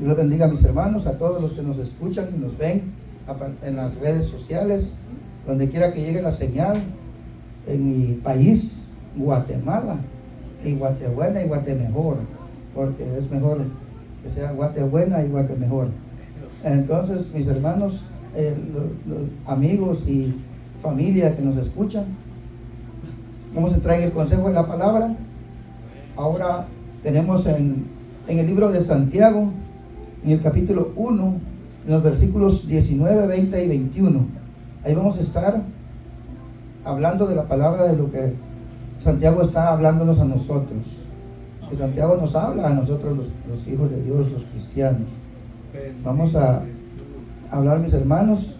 Dios los bendiga a mis hermanos, a todos los que nos escuchan y nos ven en las redes sociales, donde quiera que llegue la señal, en mi país, Guatemala, y Guatebuena y Guatemejor, porque es mejor que sea Guatebuena y Guatemejor. Entonces, mis hermanos, los amigos y familia que nos escuchan, vamos a entrar en el consejo de la palabra. Ahora tenemos en el libro de Santiago, en el capítulo 1, en los versículos 19, 20 y 21. Ahí vamos a estar hablando de la palabra, de lo que Santiago está hablándonos a nosotros. Que Santiago nos habla a nosotros, los hijos de Dios, los cristianos. Vamos a hablar, mis hermanos,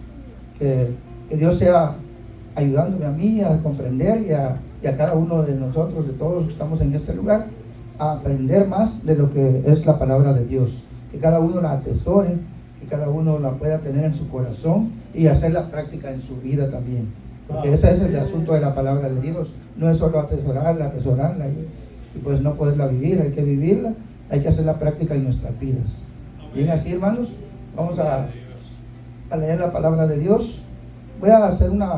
que Dios sea ayudándome a mí a comprender y a cada uno de nosotros, de todos los que estamos en este lugar, a aprender más de lo que es la palabra de Dios. Que cada uno la atesore, que cada uno la pueda tener en su corazón y hacerla práctica en su vida también. Porque ese es el asunto de la palabra de Dios. No es solo atesorarla y pues no poderla vivir, hay que vivirla, hay que hacerla práctica en nuestras vidas. Bien, así, hermanos, vamos a leer la palabra de Dios. Voy a hacer una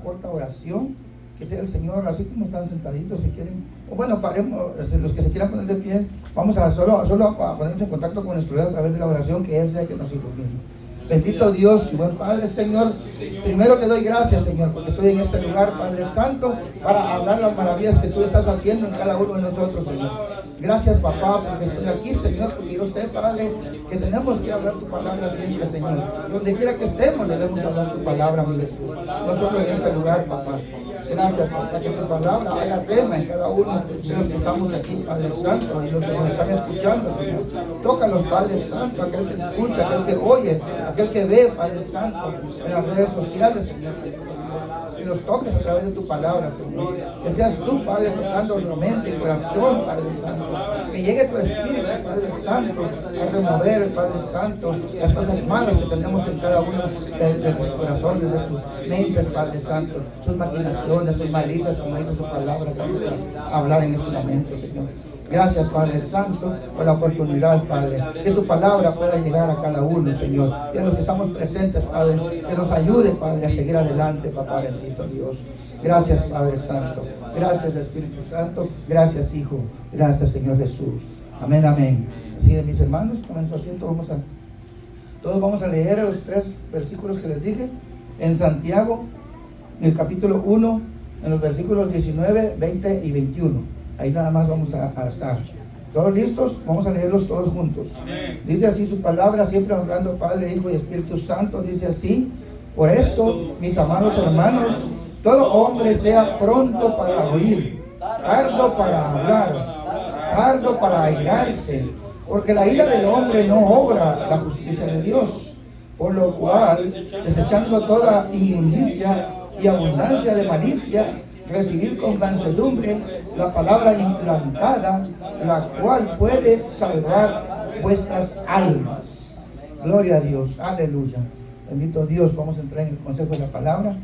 corta oración, que sea el Señor, así como están sentaditos, si quieren, o bueno, paremos, los que se quieran poner de pie, vamos a solo a ponernos en contacto con nuestro Dios a través de la oración, que Él sea que nos ilumine. Bendito Dios y buen Padre, Señor, primero te doy gracias, Señor, porque estoy en este lugar, Padre Santo, para hablar las maravillas que tú estás haciendo en cada uno de nosotros, Señor. Gracias, papá, porque estoy aquí, Señor, porque yo sé, Padre, que tenemos que hablar tu palabra siempre, Señor. Donde quiera que estemos, debemos hablar tu palabra, mi Jesús. No solo en este lugar, papá. Gracias, papá, que tu palabra haga tema en cada uno de los que estamos aquí, Padre Santo, y los que nos están escuchando, Señor. Toca a los Padres Santos, aquel que escucha, aquel que oye, aquel que ve, Padre Santo, en las redes sociales, Señor. Que los toques a través de tu palabra, Señor. Que seas tú, Padre, tocando nuestra mente y corazón, Padre Santo. Que llegue tu Espíritu, Padre Santo, a remover, Padre Santo, las cosas malas que tenemos en cada uno de sus corazones, de sus mentes, Padre Santo, sus maquinaciones, sus malicias, como dice su palabra, que vamos a hablar en este momento, Señor. Gracias, Padre Santo, por la oportunidad, Padre, que tu palabra pueda llegar a cada uno, Señor, y a los que estamos presentes, Padre, que nos ayude, Padre, a seguir adelante, papá bendito Dios. Gracias, Padre Santo, gracias, Espíritu Santo, gracias, Hijo, gracias, Señor Jesús. Amén, amén. Así de mis hermanos, tomen su asiento, todos vamos a leer los 3 versículos que les dije, en Santiago, en el capítulo 1, en los versículos 19, 20 y 21. Ahí nada más vamos a estar. ¿Todos listos? Vamos a leerlos todos juntos. Amén. Dice así su palabra, siempre honrando Padre, Hijo y Espíritu Santo. Dice así: por esto, mis amados hermanos, todo hombre sea pronto para oír, tardo para hablar, tardo para airarse, porque la ira del hombre no obra la justicia de Dios. Por lo cual, desechando toda inmundicia y abundancia de malicia, recibir con mansedumbre la palabra implantada, la cual puede salvar vuestras almas. Gloria a Dios, aleluya. Bendito Dios. Vamos a entrar en el consejo de la palabra.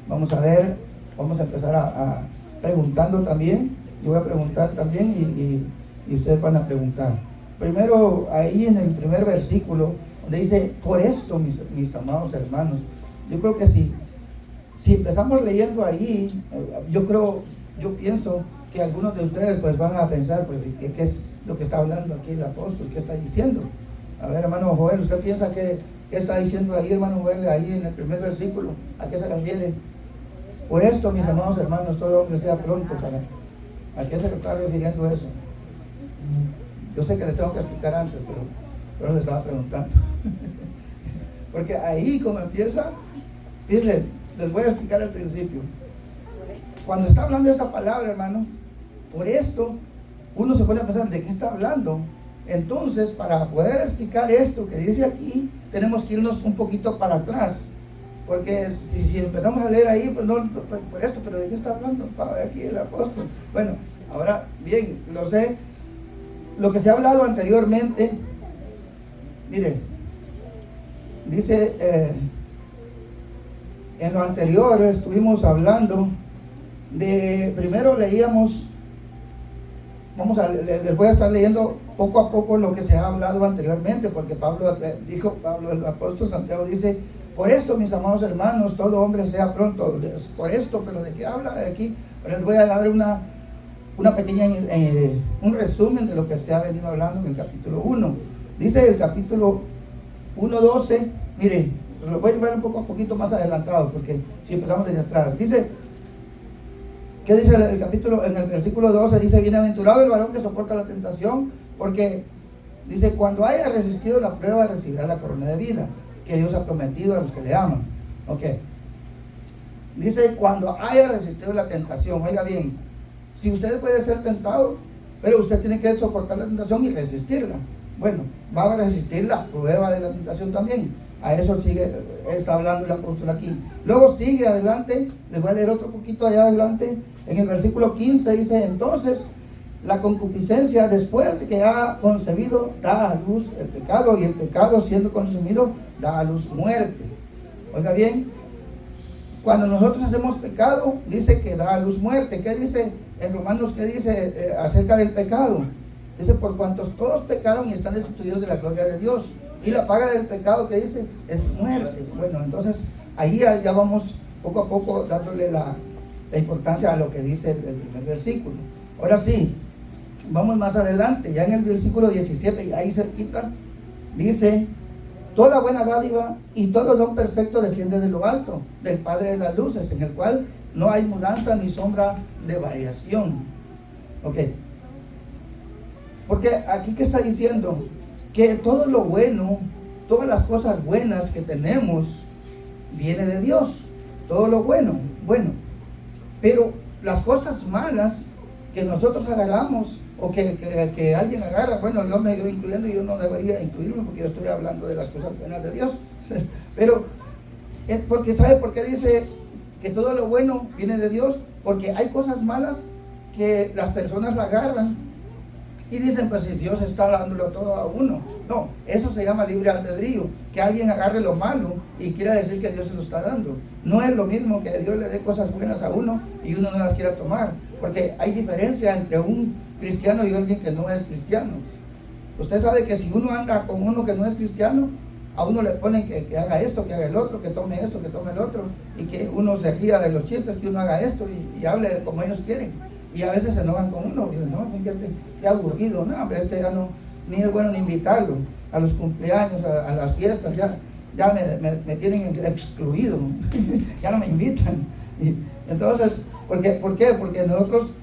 Vamos a ver, vamos a empezar a preguntando también. Yo voy a preguntar también y ustedes van a preguntar. Primero, ahí en el primer versículo, donde dice, por esto, mis amados hermanos. Yo creo que si empezamos leyendo ahí, yo pienso que algunos de ustedes pues van a pensar, pues, ¿qué es lo que está hablando aquí el apóstol? ¿Qué está diciendo? A ver, hermano Joel, ¿usted piensa qué está diciendo ahí, hermano Joel, ahí en el primer versículo? ¿A qué se refiere? Por esto, mis amados hermanos, todo hombre sea pronto para... ¿A qué se está refiriendo eso? Yo sé que les tengo que explicar antes, pero les estaba preguntando. Porque ahí como empieza, fíjense, les voy a explicar al principio. Cuando está hablando esa palabra, hermano, por esto, uno se pone a pensar, ¿de qué está hablando? Entonces, para poder explicar esto que dice aquí, tenemos que irnos un poquito para atrás. Porque si empezamos a leer ahí, pues no, por esto, pero ¿de qué está hablando aquí el apóstol? Bueno, ahora, bien, lo sé. Lo que se ha hablado anteriormente, mire, dice, en lo anterior estuvimos hablando de, primero leíamos, les voy a estar leyendo poco a poco lo que se ha hablado anteriormente, porque Pablo el apóstol Santiago dice, por esto, mis amados hermanos, todo hombre sea pronto, por esto, pero ¿de qué habla aquí? Les voy a dar una pequeña, un resumen de lo que se ha venido hablando en el capítulo 1. Dice el capítulo 1:12, mire, lo voy a llevar un poquito más adelantado, porque si empezamos desde atrás, dice, ¿qué dice el capítulo? En el versículo 12 dice, bienaventurado el varón que soporta la tentación, porque dice, cuando haya resistido la prueba, recibirá la corona de vida que Dios ha prometido a los que le aman. Ok. Dice, cuando haya resistido la tentación. Oiga bien, si usted puede ser tentado, pero usted tiene que soportar la tentación y resistirla. Bueno, va a resistir la prueba de la tentación también. A eso está hablando el apóstol aquí. Luego sigue adelante, les voy a leer otro poquito allá adelante. En el versículo 15 dice, entonces la concupiscencia, después de que ha concebido, da a luz el pecado, y el pecado, siendo consumido, da a luz muerte. Oiga bien, cuando nosotros hacemos pecado, dice que da a luz muerte. ¿Qué dice en Romanos? ¿Qué dice acerca del pecado? Dice, por cuantos todos pecaron y están destituidos de la gloria de Dios, y la paga del pecado, que dice, es muerte. Bueno, entonces ahí ya vamos poco a poco dándole la importancia a lo que dice el primer versículo. Ahora sí, vamos más adelante, ya en el versículo 17, y ahí cerquita, dice, toda buena dádiva y todo don perfecto desciende de lo alto, del Padre de las luces, en el cual no hay mudanza ni sombra de variación. Ok. Porque aquí que está diciendo que todo lo bueno, todas las cosas buenas que tenemos, viene de Dios. Todo lo bueno. Pero las cosas malas que nosotros agarramos, o que alguien agarra, bueno, yo me estoy incluyendo y yo no debería incluirme porque yo estoy hablando de las cosas buenas de Dios. Pero, porque ¿sabe por qué dice que todo lo bueno viene de Dios? Porque hay cosas malas que las personas agarran y dicen, pues si Dios está dándolo todo a uno. No, eso se llama libre albedrío, que alguien agarre lo malo y quiera decir que Dios se lo está dando. No es lo mismo que Dios le dé cosas buenas a uno y uno no las quiera tomar, porque hay diferencia entre un cristiano y alguien que no es cristiano. Usted sabe que si uno anda con uno que no es cristiano, a uno le ponen que haga esto, que haga el otro, que tome esto, que tome el otro, y que uno se ría de los chistes, que uno haga esto y hable como ellos quieren. Y a veces se enojan con uno, y dicen, no, qué aburrido, no, ya no, ni es bueno ni invitarlo a los cumpleaños, a las fiestas, ya me tienen excluido, ya no me invitan. Y entonces, ¿por qué? Porque nosotros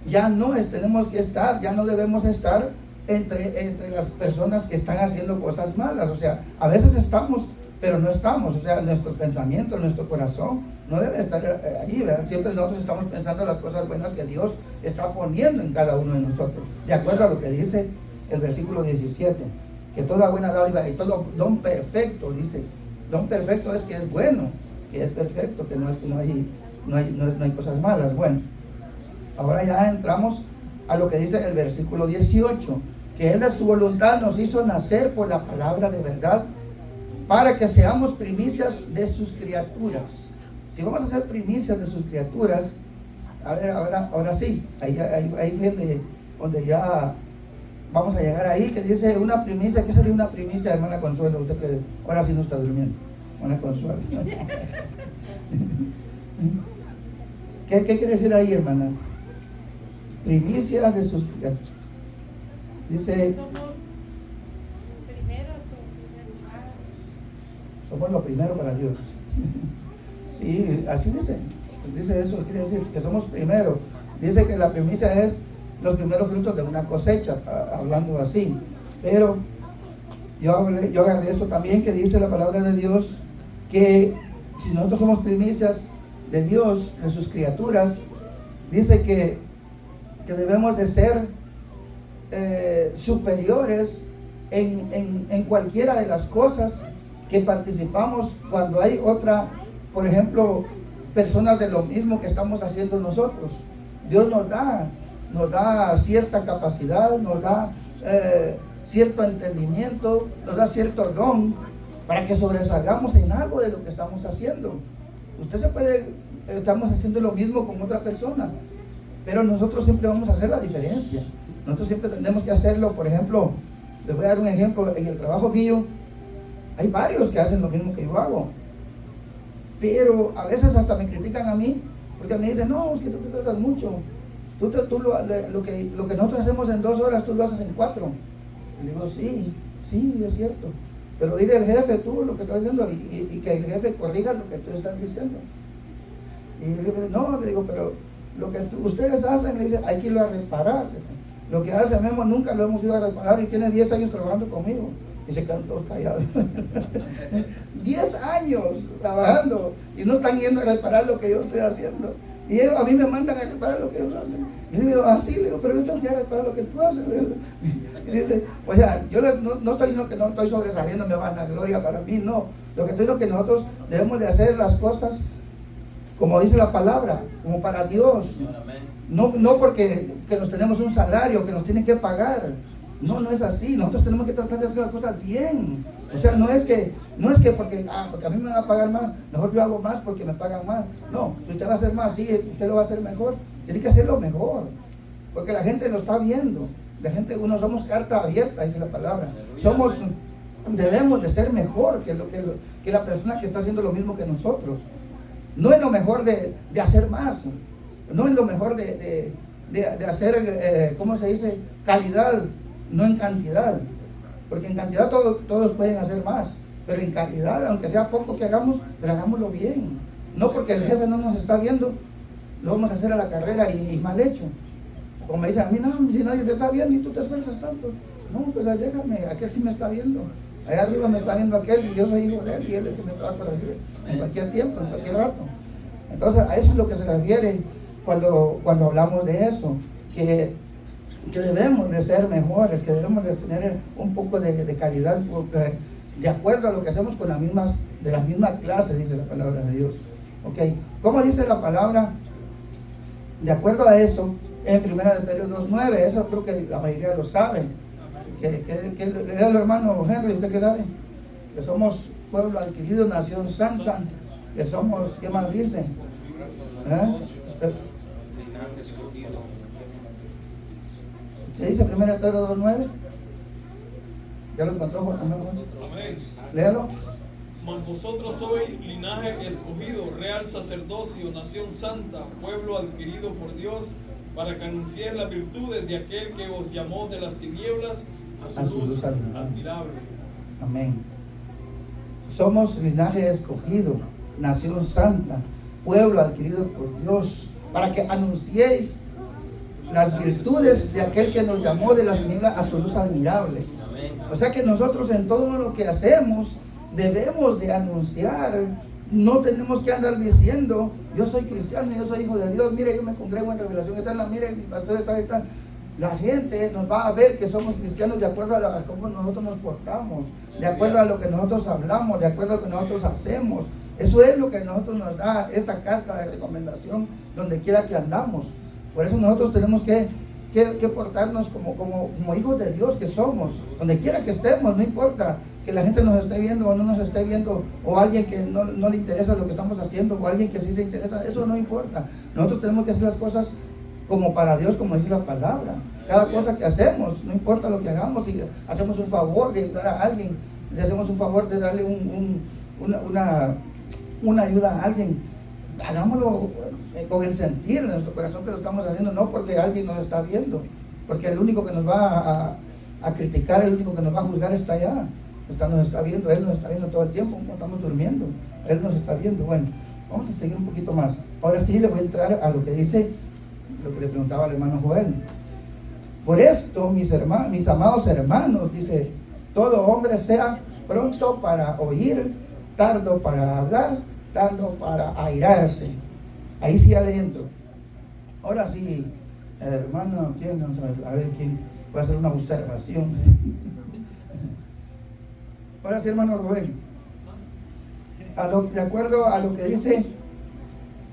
ya no tenemos que estar, ya no debemos estar entre las personas que están haciendo cosas malas. O sea, a veces estamos, pero no estamos. O sea, nuestro pensamiento, nuestro corazón no debe estar ahí, ¿verdad? Siempre nosotros estamos pensando en las cosas buenas que Dios está poniendo en cada uno de nosotros, de acuerdo a lo que dice el versículo 17, que toda buena dádiva y todo don perfecto, dice, don perfecto es que es bueno, que es perfecto, que no hay cosas malas. Bueno, ahora ya entramos a lo que dice el versículo 18, que Él de su voluntad nos hizo nacer por la palabra de verdad, para que seamos primicias de sus criaturas. Si vamos a ser primicias de sus criaturas, a ver, ahora sí, ahí fue donde ya vamos a llegar ahí, que dice una primicia. ¿Qué sería una primicia, hermana Consuelo? Usted que ahora sí no está durmiendo, hermana Consuelo. ¿Qué quiere decir ahí, hermana? Primicia de sus criaturas. Dice, somos lo primero para Dios. Sí, así dice eso, quiere decir que somos primero. Dice que la primicia es los primeros frutos de una cosecha, hablando así. Pero yo agarré esto también, que dice la palabra de Dios, que si nosotros somos primicias de Dios, de sus criaturas, dice que debemos de ser superiores en cualquiera de las cosas que participamos, cuando hay otra, por ejemplo, personas de lo mismo que estamos haciendo nosotros. Dios nos da cierta capacidad, nos da cierto entendimiento, nos da cierto don para que sobresalgamos en algo de lo que estamos haciendo. Estamos haciendo lo mismo con otra persona, pero nosotros siempre vamos a hacer la diferencia. Nosotros siempre tenemos que hacerlo. Por ejemplo, les voy a dar un ejemplo. En el trabajo mío hay varios que hacen lo mismo que yo hago, pero a veces hasta me critican a mí, porque me dicen, no, es que tú te tratas mucho. Lo que nosotros hacemos en 2 horas, tú lo haces en 4. Y le digo, sí, es cierto. Pero dile al jefe tú lo que estás diciendo y que el jefe corrija lo que tú estás diciendo. Y le digo, no, le digo, pero lo que ustedes hacen, le dice, hay que irlo a reparar. Lo que hace Memo nunca lo hemos ido a reparar y tiene 10 años trabajando conmigo. Y se quedan todos callados. 10 años trabajando y no están yendo a reparar lo que yo estoy haciendo. Y ellos a mí me mandan a reparar lo que ellos hacen. Y le digo, así, le digo, pero yo tengo que ir a reparar lo que tú haces. Y dice, o sea, yo no estoy diciendo que no estoy sobresaliendo, me van a gloria para mí, no. Lo que estoy diciendo es que nosotros debemos de hacer las cosas como dice la palabra, como para Dios. No porque que nos tenemos un salario, que nos tienen que pagar. No es así. Nosotros tenemos que tratar de hacer las cosas bien. O sea, no es que porque a mí me van a pagar más, mejor yo hago más porque me pagan más. No, si usted va a hacer más, sí, usted lo va a hacer mejor. Tiene que hacerlo mejor, porque la gente lo está viendo. La gente, somos carta abierta, dice la palabra. Debemos de ser mejor que la persona que está haciendo lo mismo que nosotros. No es lo mejor de hacer más. No es lo mejor de hacer, ¿cómo se dice? Calidad, no en cantidad. Porque en cantidad todos pueden hacer más. Pero en calidad, aunque sea poco que hagamos, pero hagámoslo bien. No porque el jefe no nos está viendo, lo vamos a hacer a la carrera y mal hecho. Como me dicen a mí, no, si nadie te está viendo y tú te esfuerzas tanto. No, pues déjame, aquel sí me está viendo. Allá arriba me está viendo aquel y yo soy hijo de él y él es el que me va a corregir en cualquier tiempo, en cualquier rato. Entonces a eso es lo que se refiere cuando hablamos de eso, que debemos de ser mejores, que debemos de tener un poco de calidad de acuerdo a lo que hacemos con de las mismas clases, dice la palabra de Dios. ¿Okay? ¿Cómo dice la palabra? De acuerdo a eso, en 1 Pedro 2:9, eso creo que la mayoría lo sabe. Que era el hermano Henry, ¿usted qué sabe? Que somos pueblo adquirido, nación santa, que somos, ¿qué más dice? ¿Qué dice 1 Pedro 2:9? ¿Ya lo encontró, Juan? Amén. Léalo. Mas vosotros sois linaje escogido, real sacerdocio, nación santa, pueblo adquirido por Dios, para que anunciéis las virtudes de aquel que os llamó de las tinieblas a su luz admirable. Amén. Somos linaje escogido, nación santa, pueblo adquirido por Dios, para que anunciéis las virtudes de aquel que nos llamó de las tinieblas a su luz admirable. O sea que nosotros en todo lo que hacemos debemos de anunciar. No tenemos que andar diciendo, yo soy cristiano, yo soy hijo de Dios, mire, yo me congrego en Revelación Eterna, mire, mi pastor está ahí. La gente nos va a ver que somos cristianos de acuerdo a cómo nosotros nos portamos, de acuerdo a lo que nosotros hablamos, de acuerdo a lo que nosotros hacemos. Eso es lo que nosotros nos da esa carta de recomendación donde quiera que andamos. Por eso nosotros tenemos que portarnos como hijos de Dios que somos, donde quiera que estemos, no importa que la gente nos esté viendo o no nos esté viendo, o alguien que no le interesa lo que estamos haciendo, o alguien que sí se interesa, eso no importa. Nosotros tenemos que hacer las cosas como para Dios, como dice la palabra. Cada cosa que hacemos, no importa lo que hagamos, si hacemos un favor de ayudar a alguien, le hacemos un favor de darle una ayuda a alguien, hagámoslo con el sentir de nuestro corazón que lo estamos haciendo, no porque alguien nos está viendo, porque el único que nos va a criticar, el único que nos va a juzgar está allá, nos está viendo, Él nos está viendo todo el tiempo, como estamos durmiendo, Él nos está viendo. Bueno, vamos a seguir un poquito más. Ahora sí le voy a entrar a lo que dice, lo que le preguntaba al hermano Joel. Por esto, mis amados hermanos, dice, todo hombre sea pronto para oír, tardo para hablar, tardo para airarse. Ahí sí ya le entro. Ahora sí, hermano, a ver quién va a hacer una observación. Ahora sí, hermano Rubén. De acuerdo a lo que dice,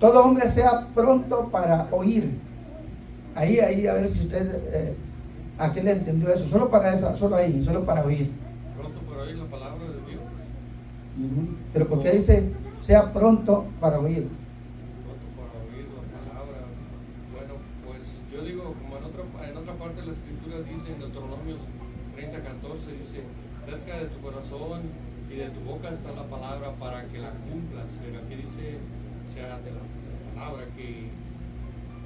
todo hombre sea pronto para oír. Ahí, a ver si usted, ¿a qué le entendió eso? Solo para oír. Pronto para oír la palabra de Dios. Pero ¿por qué dice, sea pronto para oír? Pronto para oír la palabra. Bueno, pues yo digo, como en otra parte de la Escritura 14 dice, cerca de tu corazón y de tu boca está la palabra para que la cumplas. Pero aquí dice, o sea, de la palabra, que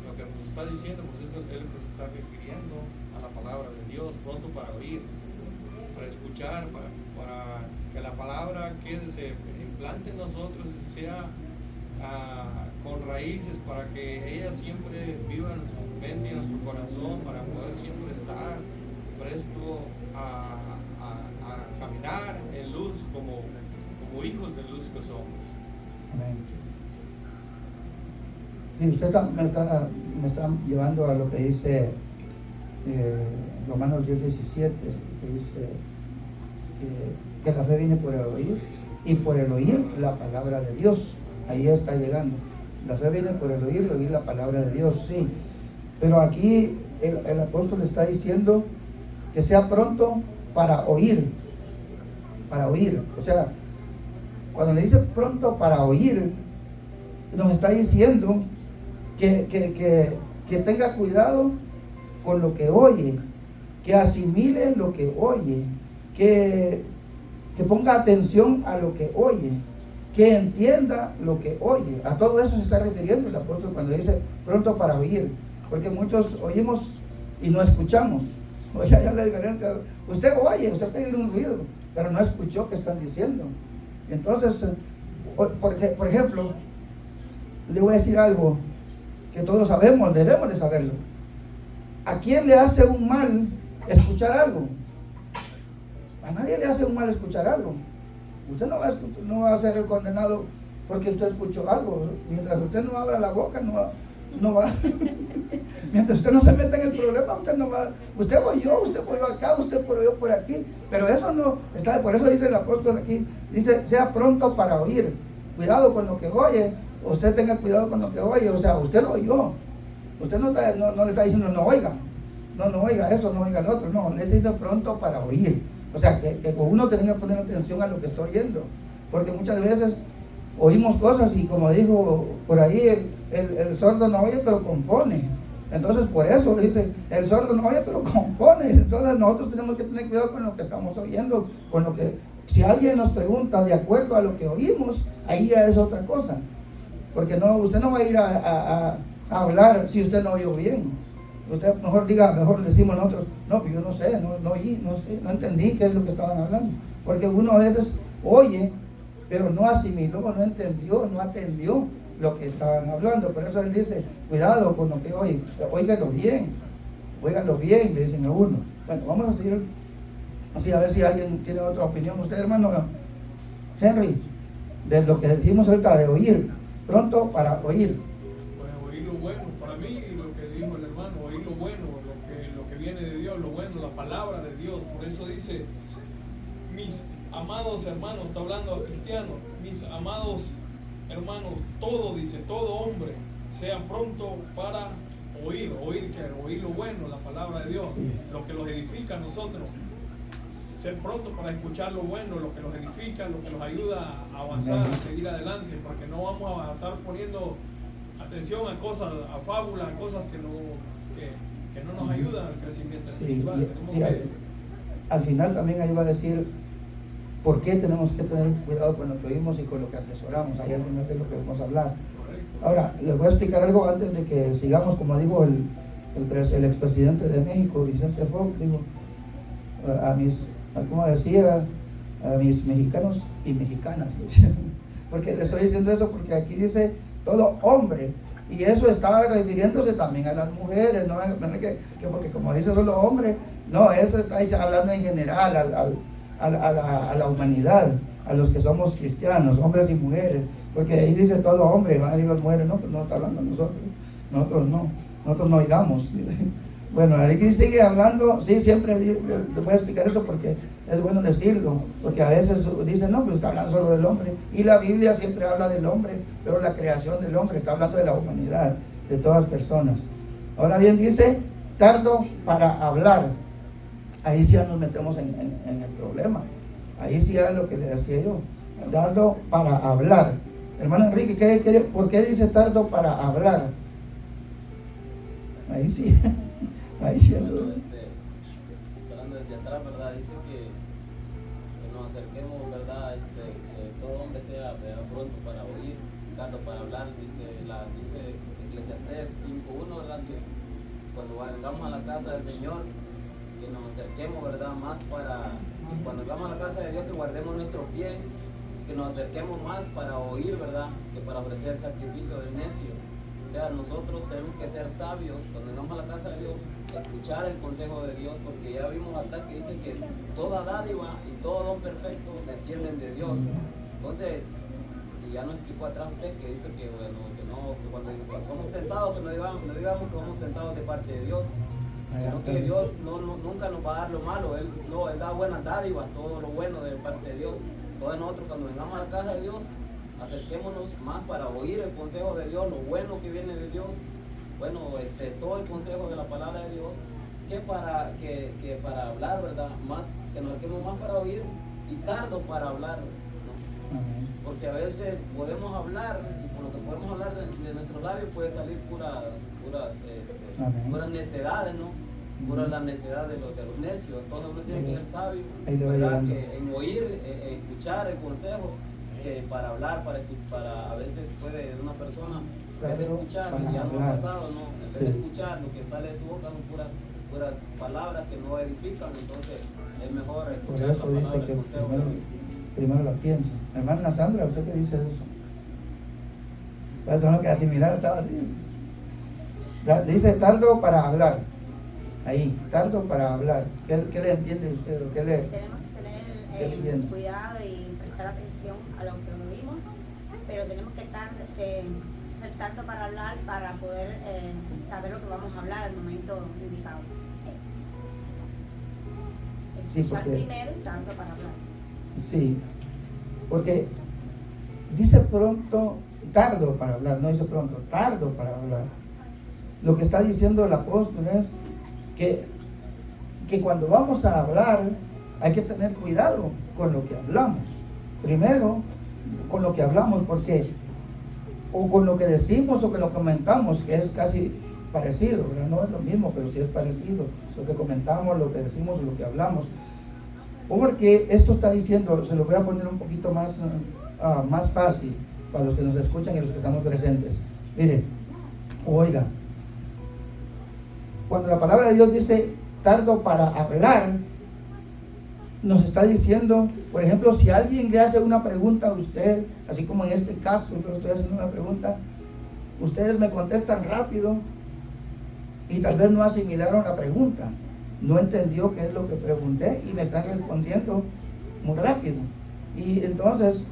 lo que nos está diciendo, pues eso es lo que se está refiriendo a la palabra de Dios, pronto para oír, para escuchar, para que la palabra se implante en nosotros y sea con raíces, para que ella siempre viva en nuestra mente y en nuestro corazón, para poder siempre estar presto a caminar en luz como hijos de luz que somos. Amén. Sí, usted me está llevando a lo que dice Romanos 10:17, que dice que la fe viene por el oír, y por el oír la palabra de Dios. Ahí está llegando. La fe viene por el oír la palabra de Dios, sí. Pero aquí el apóstol está diciendo que sea pronto para oír. Para oír. O sea, cuando le dice pronto para oír, nos está diciendo que tenga cuidado con lo que oye, que asimile lo que oye, que ponga atención a lo que oye, que entienda lo que oye. A todo eso se está refiriendo el apóstol cuando dice pronto para oír, porque muchos oímos y no escuchamos. Oye, ya la diferencia. Usted oye, usted puede oír un ruido, pero no escuchó qué están diciendo. Entonces, por ejemplo, le voy a decir algo que todos sabemos, debemos de saberlo. ¿A quién le hace un mal escuchar algo? A nadie le hace un mal escuchar algo. Usted no va a ser el condenado porque usted escuchó algo. Mientras usted no abra la boca, no va. Mientras usted no se meta en el problema, usted no va. Usted oyó acá, usted oyó por aquí. Pero eso no está. Por eso dice el apóstol aquí, dice, sea pronto para oír. Cuidado con lo que oye. Usted tenga cuidado con lo que oye. O sea, usted lo oyó. Usted no le está diciendo no oiga. No oiga eso, no oiga el otro. No, le dice pronto para oír. O sea, que uno tiene que poner atención a lo que está oyendo. Porque muchas veces oímos cosas y como dijo por ahí, el sordo no oye pero compone. Entonces por eso dice, el sordo no oye pero compone. Entonces nosotros tenemos que tener cuidado con lo que estamos oyendo, con lo que, si alguien nos pregunta de acuerdo a lo que oímos, ahí ya es otra cosa. Porque usted no va a ir a hablar si usted no oyó bien. Usted mejor decimos nosotros, no, pues yo no sé, no oí, no sé, no entendí qué es lo que estaban hablando. Porque uno a veces oye, pero no asimiló, no entendió, no atendió lo que estaban hablando. Por eso él dice, cuidado con lo que oye, óigalo bien, le dicen a uno. Bueno, vamos a seguir así a ver si alguien tiene otra opinión. Usted, hermano Henry, de lo que decimos ahorita de oír, pronto para oír. Pues oír lo bueno, para mí, lo que dijo el hermano, oír lo bueno, lo que viene de Dios, lo bueno, la palabra de Dios. Por eso dice, mis amados hermanos, está hablando a cristianos, mis amados hermanos, todo hombre, sea pronto para oír lo bueno, la palabra de Dios, sí. Lo que los edifica a nosotros. Ser pronto para escuchar lo bueno, lo que nos edifica, lo que nos ayuda a avanzar, a seguir adelante, porque no vamos a estar poniendo atención a cosas, a fábulas, a cosas que no nos ayudan al crecimiento espiritual. Sí, al final también ahí va a decir por qué tenemos que tener cuidado con lo que oímos y con lo que atesoramos. Ahí al final es lo que vamos a hablar. Correcto. Ahora, les voy a explicar algo antes de que sigamos, como dijo el expresidente de México, Vicente Fox, dijo como decía, a mis mexicanos y mexicanas. Porque le estoy diciendo eso porque aquí dice todo hombre, y eso estaba refiriéndose también a las mujeres, no porque como dice solo hombre, no, esto está hablando en general a la humanidad, a los que somos cristianos, hombres y mujeres, porque ahí dice todo hombre, van a decir las mujeres, no, pues no está hablando a nosotros no oigamos. Bueno, ahí sigue hablando, sí, siempre le voy a explicar eso porque es bueno decirlo, porque a veces dicen, no, pues está hablando solo del hombre, y la Biblia siempre habla del hombre, pero la creación del hombre, está hablando de la humanidad, de todas personas. Ahora bien, dice, tardo para hablar. Ahí sí ya nos metemos en el problema, ahí sí era lo que le decía yo, tardo para hablar. Hermano Enrique, ¿por qué dice tardo para hablar? Ahí sí. Hablando desde atrás, ¿verdad? Dice que nos acerquemos, ¿verdad? Que todo hombre sea, ¿verdad?, pronto para oír, tardo para hablar. Dice Eclesiastés 5:1, ¿verdad? Que cuando vengamos a la casa del Señor, que nos acerquemos, ¿verdad?, más cuando vengamos a la casa de Dios, que guardemos nuestros pies, que nos acerquemos más para oír, ¿verdad?, que para ofrecer sacrificio del necio. O sea, nosotros tenemos que ser sabios cuando vengamos a la casa de Dios, escuchar el consejo de Dios, porque ya vimos atrás que dice que toda dádiva y todo don perfecto descienden de Dios. Entonces, y ya nos explicó atrás usted que dice que, bueno, que cuando somos tentados, que no digamos que somos tentados de parte de Dios, sino que Dios nunca nos va a dar lo malo. Él da buenas dádivas, todo lo bueno de parte de Dios. Entonces nosotros cuando vengamos a la casa de Dios, acerquémonos más para oír el consejo de Dios, lo bueno que viene de Dios, bueno, todo el consejo de la palabra de Dios, que para hablar, ¿verdad? Más, que nos acerquemos más para oír y tardo para hablar, ¿no? Porque a veces podemos hablar y con lo que podemos hablar de nuestros labios puede salir puras necedades, ¿no? Pura la necedad de los necios. Entonces uno tiene que ser sabio, ¿verdad?, que en oír, escuchar el consejo, que para hablar, para a veces puede una persona escuchar, y ya no ha pasado, ¿no? En vez de escuchar, lo que sale de su boca son puras palabras que no edifican. Entonces es mejor escuchar. Por eso dice que primero la piensa. Hermana Sandra, ¿usted qué dice de eso? Tengo que asimilar, estaba así. Dice tardo para hablar. Ahí, tardo para hablar. ¿Qué le entiende usted? Tenemos que tener cuidado y prestar atención a lo que oímos, pero tenemos que ser tardo para hablar para poder saber lo que vamos a hablar al momento indicado. Escuchar primero y tardo para hablar. Sí, porque dice pronto, tardo para hablar, no dice pronto, tardo para hablar. Lo que está diciendo el apóstol es que cuando vamos a hablar hay que tener cuidado con lo que hablamos. Primero, con lo que hablamos, porque o con lo que decimos o que lo comentamos, que es casi parecido, ¿verdad? No es lo mismo, pero sí es parecido. Lo que comentamos, lo que decimos o lo que hablamos. Porque esto está diciendo, se lo voy a poner un poquito más fácil para los que nos escuchan y los que estamos presentes. Mire, oiga, cuando la palabra de Dios dice tardo para hablar, nos está diciendo, por ejemplo, si alguien le hace una pregunta a usted, así como en este caso yo estoy haciendo una pregunta, ustedes me contestan rápido y tal vez no asimilaron la pregunta, no entendió qué es lo que pregunté y me están respondiendo muy rápido. Y entonces,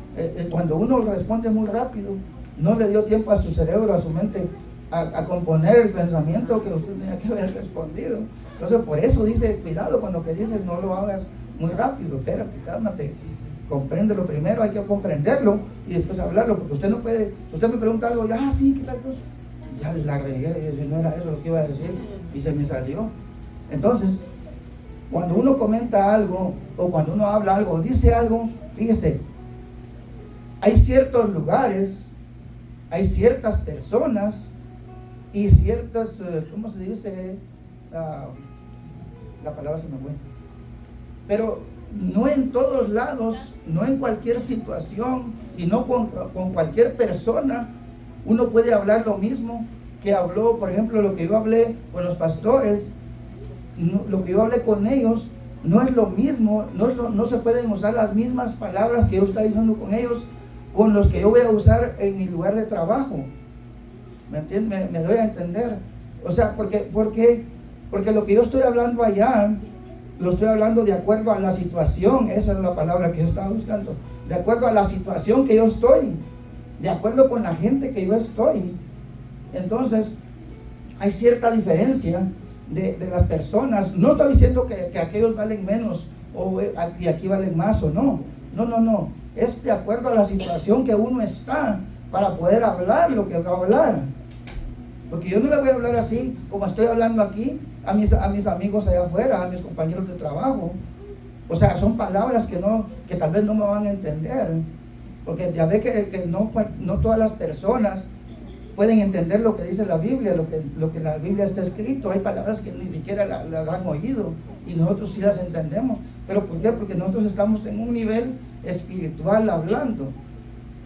cuando uno responde muy rápido, no le dio tiempo a su cerebro, a su mente, a componer el pensamiento que usted tenía que haber respondido. Entonces, por eso dice, cuidado con lo que dices, no lo hagas muy rápido, espérate, cálmate, compréndelo primero, hay que comprenderlo y después hablarlo, porque usted no puede, si usted me pregunta algo, sí, ¿qué tal cosa? Ya la regué, no era eso lo que iba a decir y se me salió. Entonces, cuando uno comenta algo o cuando uno habla algo o dice algo, fíjese, hay ciertos lugares, hay ciertas personas y ciertas, ¿cómo se dice? La palabra se me fue. Pero no en todos lados, no en cualquier situación y no con cualquier persona uno puede hablar lo mismo que habló, por ejemplo, lo que yo hablé con los pastores, lo que yo hablé con ellos no es lo mismo, no se pueden usar las mismas palabras que yo estoy diciendo con ellos con los que yo voy a usar en mi lugar de trabajo. ¿Me entiendes? Me doy a entender. O sea, porque lo que yo estoy hablando allá lo estoy hablando de acuerdo a la situación, esa es la palabra que yo estaba buscando, de acuerdo a la situación que yo estoy, de acuerdo con la gente que yo estoy. Entonces, hay cierta diferencia de las personas. No estoy diciendo que aquellos valen menos o que aquí valen más o no. No. Es de acuerdo a la situación que uno está para poder hablar lo que va a hablar. Porque yo no le voy a hablar así como estoy hablando aquí a mis amigos allá afuera, a mis compañeros de trabajo. O sea, son palabras que tal vez no me van a entender. Porque ya ve que no todas las personas pueden entender lo que dice la Biblia, lo que la Biblia está escrito. Hay palabras que ni siquiera las han oído y nosotros sí las entendemos. ¿Pero por qué? Porque nosotros estamos en un nivel espiritual hablando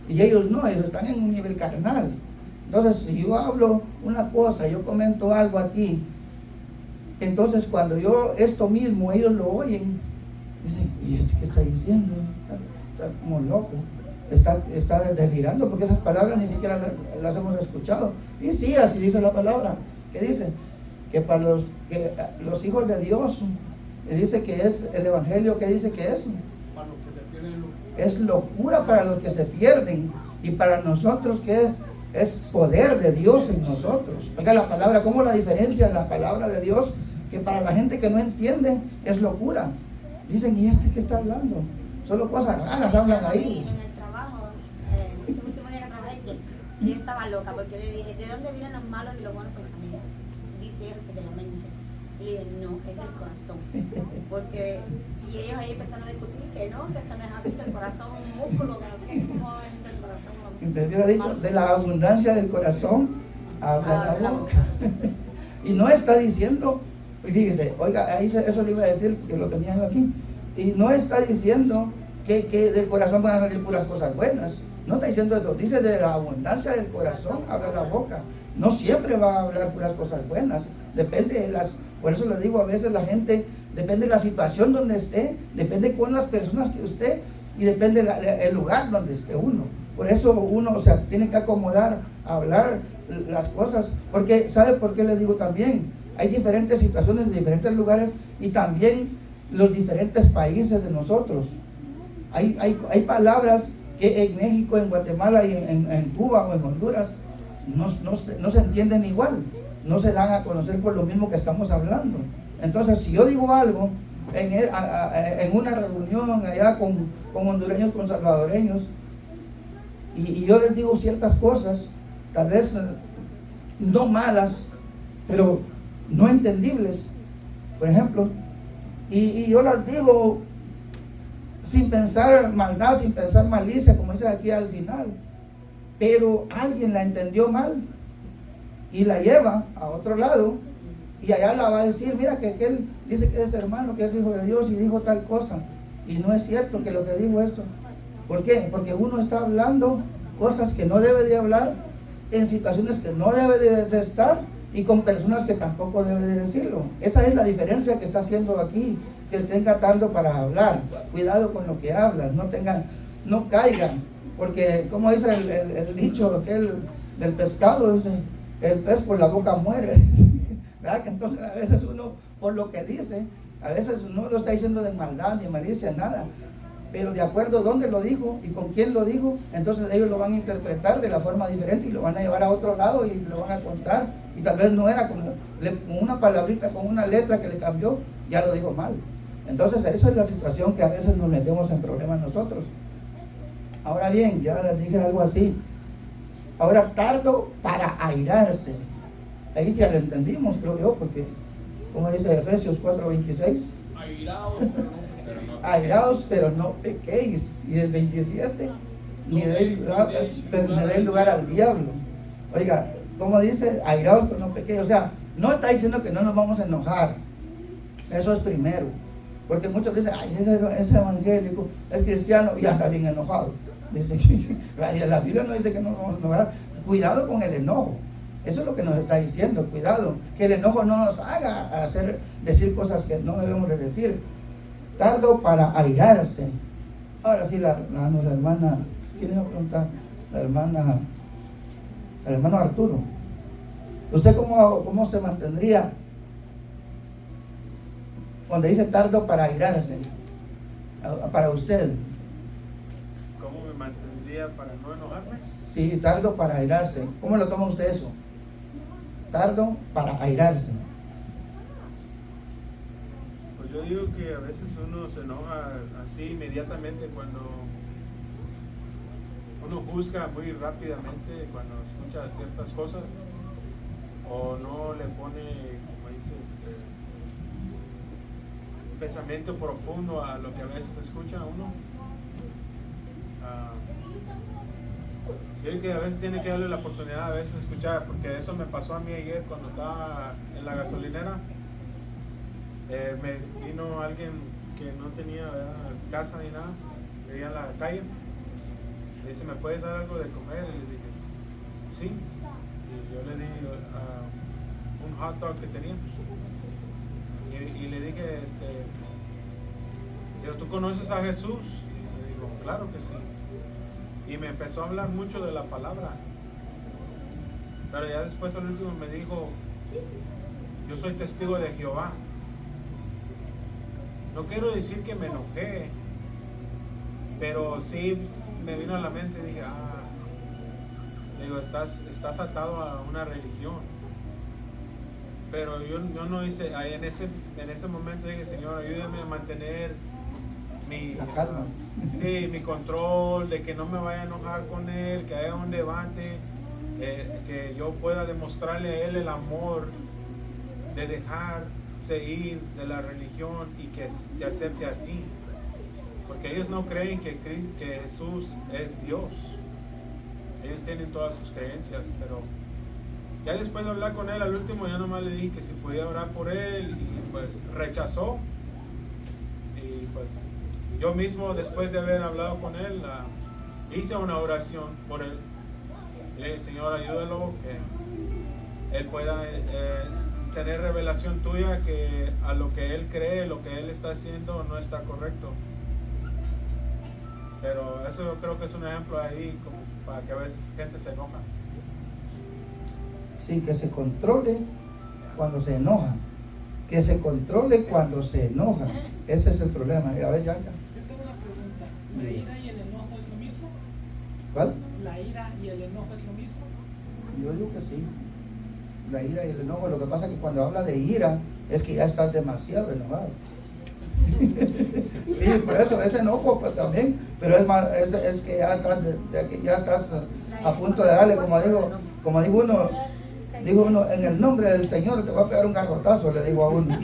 y ellos no, ellos están en un nivel carnal. Entonces, si yo hablo una cosa, yo comento algo aquí, entonces cuando yo esto mismo, ellos lo oyen, dicen, ¿y este qué está diciendo? Está como loco, está delirando, porque esas palabras ni siquiera las hemos escuchado. Y sí, así dice la palabra, que dice que para los hijos de Dios, dice que es el evangelio, que dice que es Para los que se pierden, es locura para los que se pierden, y para nosotros que es poder de Dios en nosotros. Oiga la palabra, ¿cómo la diferencia la palabra de Dios? Que para la gente que no entiende es locura. Dicen, ¿y este qué está hablando? Solo cosas raras hablan ahí. En el trabajo, este último día que trabajé, que yo estaba loca porque le dije, ¿de dónde vienen los malos y los buenos pensamientos? Dice él que de la mente. Y le dije, no, es del corazón. Porque, y ellos ahí empezaron a discutir que no, que eso no es así, que el corazón es un músculo, que no sé cómo es el corazón. Te hubiera dicho, de la abundancia del corazón habla la boca. Y no está diciendo, fíjese, oiga, ahí eso le iba a decir, porque lo tenía yo aquí. Y no está diciendo que del corazón van a salir puras cosas buenas. No está diciendo eso. Dice, de la abundancia del corazón habla la boca. No siempre va a hablar puras cosas buenas. Depende de por eso le digo, a veces la gente, depende de la situación donde esté, depende con las personas que usted, y depende el lugar donde esté uno. Por eso uno, o sea, tiene que acomodar a hablar las cosas. Porque, ¿sabe por qué le digo también? Hay diferentes situaciones de diferentes lugares, y también los diferentes países de nosotros. Hay palabras que en México, en Guatemala y en Cuba o en Honduras no se entienden igual, no se dan a conocer por lo mismo que estamos hablando. Entonces, si yo digo algo en una reunión allá con hondureños, con salvadoreños, y yo les digo ciertas cosas, tal vez no malas, pero no entendibles, por ejemplo, y yo las digo sin pensar maldad, sin pensar malicia, como dice aquí al final, pero alguien la entendió mal y la lleva a otro lado, y allá la va a decir, mira que él dice que es hermano, que es hijo de Dios, y dijo tal cosa, y no es cierto que lo que dijo esto. ¿Por qué? Porque uno está hablando cosas que no debe de hablar, en situaciones que no debe de estar, y con personas que tampoco debe de decirlo. Esa es la diferencia que está haciendo aquí, que tenga tardo para hablar. Cuidado con lo que hablas, no caigan, porque como dice el dicho del pescado, dice, el pez por la boca muere. ¿Verdad? Que entonces a veces uno, por lo que dice, a veces no lo está diciendo de maldad ni malicia, nada, pero de acuerdo a dónde lo dijo y con quién lo dijo, entonces ellos lo van a interpretar de la forma diferente y lo van a llevar a otro lado y lo van a contar, y tal vez no era como una palabrita, con una letra que le cambió, ya lo dijo mal. Entonces esa es la situación que a veces nos metemos en problemas nosotros. Ahora bien, ya les dije algo así. Ahora, tardo para airarse. Ahí sí ya lo entendimos, creo yo, porque como dice Efesios 4:26, airaos pero no pequéis. Y el 27, ni deis lugar al diablo. Oiga, como dice, airaos pero no pequéis. O sea, no está diciendo que no nos vamos a enojar. Eso es primero. Porque muchos dicen, ay, ese evangélico es cristiano y anda bien enojado. Dice, la Biblia no dice que no nos vamos a enojar. Cuidado con el enojo. Eso es lo que nos está diciendo. Cuidado, que el enojo no nos haga decir cosas que no debemos de decir. Tardo para airarse. Ahora sí, la hermana, ¿quién iba a preguntar? El hermano Arturo. ¿Usted cómo se mantendría cuando dice tardo para airarse? Para usted. ¿Cómo me mantendría para no enojarme? Sí, tardo para airarse. ¿Cómo lo toma usted eso? Tardo para airarse. Pues yo digo que a veces uno se enoja así inmediatamente cuando uno juzga muy rápidamente cuando escucha ciertas cosas, o no le pone, como dices, un pensamiento profundo a lo que a veces escucha uno. Yo creo que a veces tiene que darle la oportunidad a veces escuchar, porque eso me pasó a mí ayer cuando estaba en la gasolinera. Me vino alguien que no tenía, ¿verdad?, casa ni nada, vivía en la calle. Me dice, ¿me puedes dar algo de comer? Y le dije, sí. Y yo le di un hot dog que tenía. Y le dije, digo, ¿tú conoces a Jesús? Y le digo, claro que sí. Y me empezó a hablar mucho de la palabra. Pero ya después al último me dijo, yo soy testigo de Jehová. No quiero decir que me enojé, pero sí me vino a la mente y dije, digo, estás atado a una religión. Pero yo no hice, ahí en ese momento dije, Señor, ayúdame a mantener la calma. Mi control, de que no me vaya a enojar con él, que haya un debate, que yo pueda demostrarle a él el amor de dejarse ir de la religión y que te acepte a ti. Porque ellos no creen que Jesús es Dios. Ellos tienen todas sus creencias, pero ya después de hablar con él al último, ya nomás le dije que si podía orar por él y pues rechazó. Y pues yo mismo, después de haber hablado con él, hice una oración por él. Le dije, Señor, ayúdalo, que él pueda tener revelación tuya, que a lo que él cree, lo que él está haciendo no está correcto. Pero eso yo creo que es un ejemplo ahí como para que a veces gente se enoja. Sí, que se controle cuando se enoja. Que se controle cuando se enoja. Ese es el problema. A ver, Yanka. Yo tengo una pregunta. ¿La ira y el enojo es lo mismo? ¿Cuál? ¿La ira y el enojo es lo mismo? Yo digo que sí. La ira y el enojo. Lo que pasa es que cuando habla de ira es que ya estás demasiado enojado. Sí, por eso ese enojo pues también, pero es más, es que ya estás a punto de darle, como dijo uno, en el nombre del Señor te va a pegar un garrotazo, le digo a uno.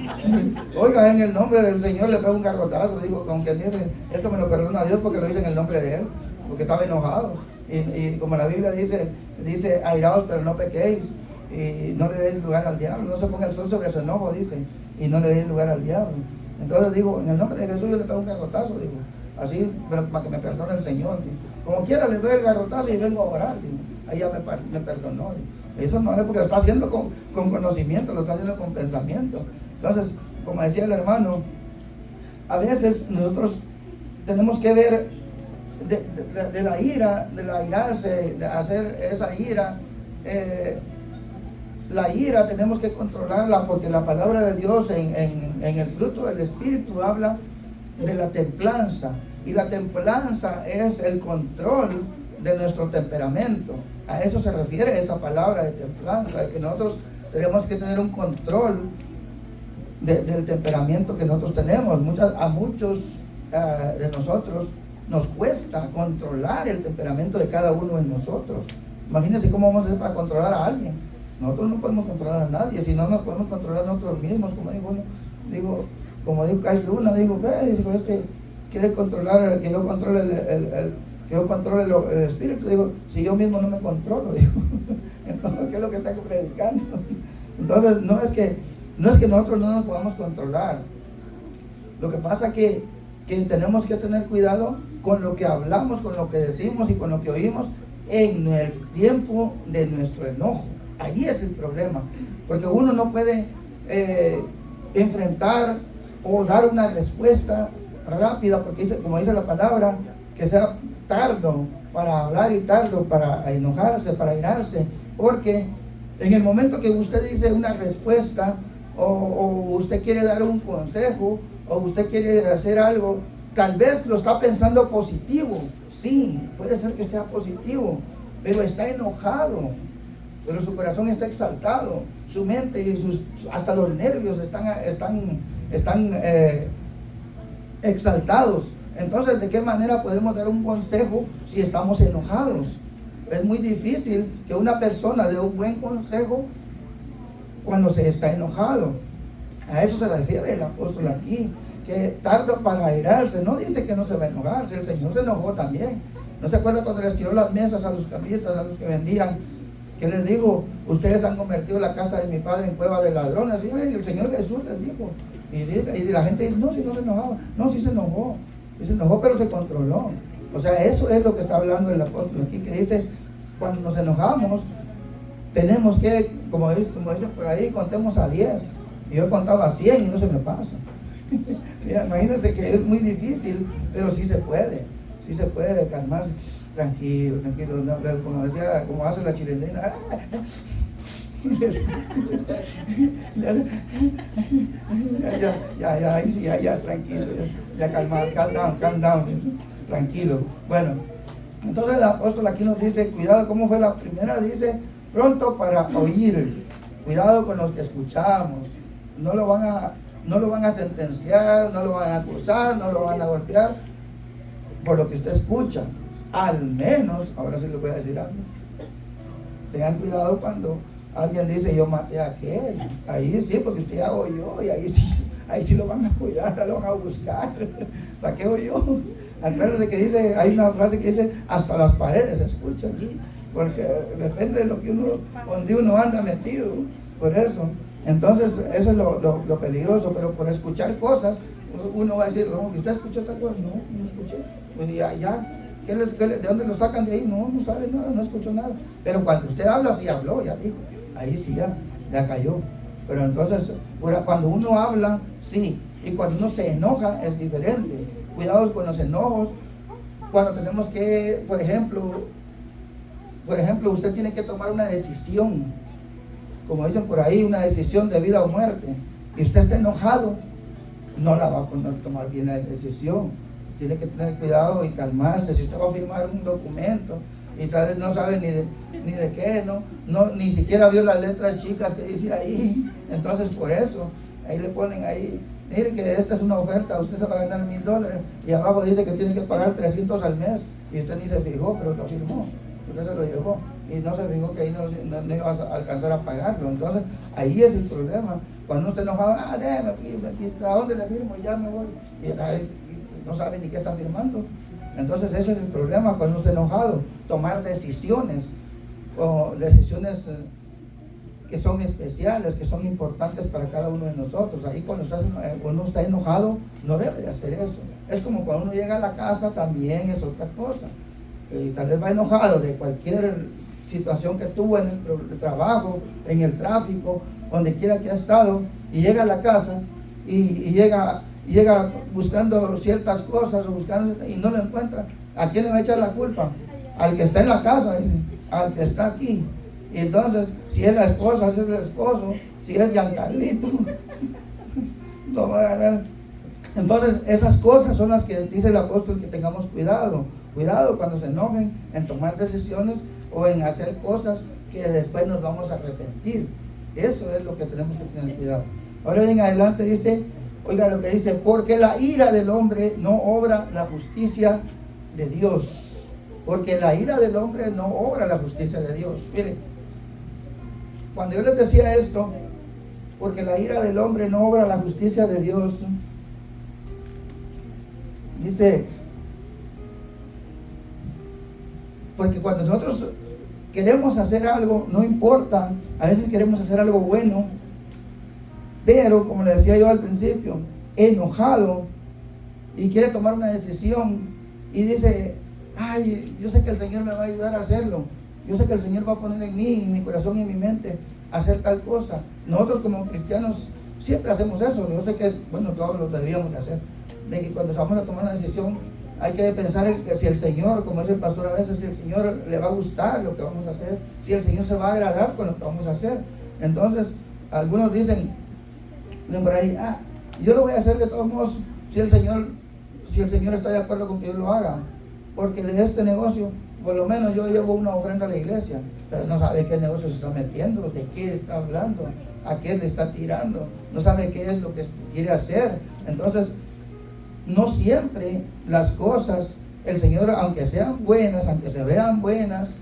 Oiga, en el nombre del Señor le pego un garrotazo, digo, aunque dice, esto me lo perdona Dios porque lo hice en el nombre de Él, porque estaba enojado. Y como la Biblia dice, airaos pero no pequéis, y no le deis lugar al diablo, no se ponga el sol sobre su enojo, dice, y no le deis lugar al diablo. Entonces digo, en el nombre de Jesús yo le pego un garrotazo, digo, así, pero para que me perdone el Señor, digo. Como quiera le doy el garrotazo y vengo a orar, digo. Ahí ya me perdonó, digo. Eso no es porque lo está haciendo con conocimiento, lo está haciendo con pensamiento. Entonces, como decía el hermano, a veces nosotros tenemos que ver de la ira, de la irarse, de hacer esa ira, la ira tenemos que controlarla, porque la palabra de Dios en el fruto del Espíritu habla de la templanza, y la templanza es el control de nuestro temperamento. A eso se refiere esa palabra de templanza, de que nosotros tenemos que tener un control del temperamento que nosotros tenemos. A muchos de nosotros nos cuesta controlar el temperamento de cada uno de nosotros. Imagínense cómo vamos a hacer para controlar a alguien. Nosotros no podemos controlar a nadie, si no nos podemos controlar nosotros mismos, como dijo Kai Luna, dijo, quiere controlar, que yo controle el espíritu. Digo, si yo mismo no me controlo, digo, entonces, ¿qué es lo que está predicando? Entonces, no es que nosotros no nos podamos controlar. Lo que pasa es que tenemos que tener cuidado con lo que hablamos, con lo que decimos y con lo que oímos en el tiempo de nuestro enojo. Allí es el problema, porque uno no puede enfrentar o dar una respuesta rápida, porque como dice la palabra, que sea tardo para hablar y tardo para enojarse, para irarse, porque en el momento que usted dice una respuesta o usted quiere dar un consejo o usted quiere hacer algo, tal vez lo está pensando positivo, sí, puede ser que sea positivo, pero está enojado. Pero su corazón está exaltado, su mente y hasta los nervios están exaltados. Entonces, ¿de qué manera podemos dar un consejo si estamos enojados? Es muy difícil que una persona dé un buen consejo cuando se está enojado. A eso se refiere el apóstol aquí, que tardo para airarse. No dice que no se va a enojar, si el Señor se enojó también, ¿No se acuerda cuando les tiró las mesas a los cambistas, a los que vendían? ¿Qué les dijo? Ustedes han convertido la casa de mi padre en cueva de ladrones. Y el Señor Jesús les dijo. Y la gente dice, no, si no se enojaba. No, sí se enojó. Sí se enojó, pero se controló. O sea, eso es lo que está hablando el apóstol aquí, que dice, cuando nos enojamos, tenemos que, como dicen por ahí, contemos a 10. Y yo he contado a 100 y no se me pasa. Mira, imagínense que es muy difícil, pero sí se puede calmarse. Tranquilo, como hace la chilindrina. Ya, tranquilo, ya calmado, calm down, tranquilo. Bueno, entonces el apóstol aquí nos dice, cuidado, ¿cómo fue la primera? Dice, pronto para oír, cuidado con los que escuchamos, no lo van a sentenciar, no lo van a acusar, no lo van a golpear por lo que usted escucha. Al menos, ahora sí le voy a decir algo, tengan cuidado cuando alguien dice yo maté a aquel, ahí sí, porque usted ya oyó y ahí sí lo van a cuidar, lo van a buscar. ¿Para qué oyó? Al menos de que dice, hay una frase que dice hasta las paredes se escuchan, porque depende de lo que donde uno anda metido, por eso. Entonces eso es lo peligroso, pero por escuchar cosas uno va a decir, no, ¿usted escuchó tal cosa? No escuché. Pues ya. ¿De dónde lo sacan de ahí? No sabe nada, no escuchó nada. Pero cuando usted habla, sí habló, ya dijo. Ahí sí ya cayó. Pero entonces, cuando uno habla, sí. Y cuando uno se enoja, es diferente. Cuidado con los enojos. Cuando tenemos que, por ejemplo, usted tiene que tomar una decisión. Como dicen por ahí, una decisión de vida o muerte. Y usted está enojado, no la va a poder tomar bien la decisión. Tiene que tener cuidado y calmarse. Si usted va a firmar un documento y tal vez no sabe ni de qué, ni siquiera vio las letras chicas que dice ahí, entonces por eso, ahí le ponen ahí, mire que esta es una oferta, usted se va a ganar $1,000, y abajo dice que tiene que pagar 300 al mes, y usted ni se fijó, pero lo firmó, usted se lo llevó, y no se fijó que ahí no iba a alcanzar a pagarlo. Entonces, ahí es el problema. Cuando usted enojado, déjame, ¿a dónde le firmo? Y ya me voy. Y no sabe ni qué está firmando. Entonces ese es el problema cuando uno está enojado, tomar decisiones que son especiales, que son importantes para cada uno de nosotros. Ahí cuando uno está enojado, no debe de hacer eso. Es como cuando uno llega a la casa, también es otra cosa. Tal vez va enojado de cualquier situación que tuvo en el trabajo, en el tráfico, donde quiera que ha estado, y llega a la casa y llega buscando ciertas cosas y no lo encuentra. ¿A quién le va a echar la culpa? Al que está en la casa, al que está aquí. Y entonces, si es la esposa, si es el esposo, si es Giancarlito, no va a ganar. Entonces, esas cosas son las que dice el apóstol que tengamos cuidado. Cuidado cuando se enojen en tomar decisiones o en hacer cosas que después nos vamos a arrepentir. Eso es lo que tenemos que tener cuidado. Ahora bien, adelante dice, oiga lo que dice, porque la ira del hombre no obra la justicia de Dios. Porque la ira del hombre no obra la justicia de Dios. Miren, cuando yo les decía esto, porque la ira del hombre no obra la justicia de Dios, dice, porque cuando nosotros queremos hacer algo, no importa, a veces queremos hacer algo bueno, pero como le decía yo al principio, enojado y quiere tomar una decisión y dice, ay, yo sé que el Señor me va a ayudar a hacerlo, yo sé que el Señor va a poner en mí, en mi corazón y en mi mente hacer tal cosa. Nosotros como cristianos siempre hacemos eso. Yo sé que todos lo deberíamos de hacer, de que cuando vamos a tomar una decisión hay que pensar en que si el Señor, como dice el pastor a veces, si el Señor le va a gustar lo que vamos a hacer, si el Señor se va a agradar con lo que vamos a hacer. Entonces algunos dicen por ahí, yo lo voy a hacer de todos modos si el Señor está de acuerdo con que yo lo haga, porque de este negocio por lo menos yo llevo una ofrenda a la iglesia, pero no sabe qué negocio se está metiendo, de qué está hablando, a qué le está tirando, no sabe qué es lo que quiere hacer. Entonces no siempre las cosas, el Señor, aunque sean buenas, aunque se vean buenas,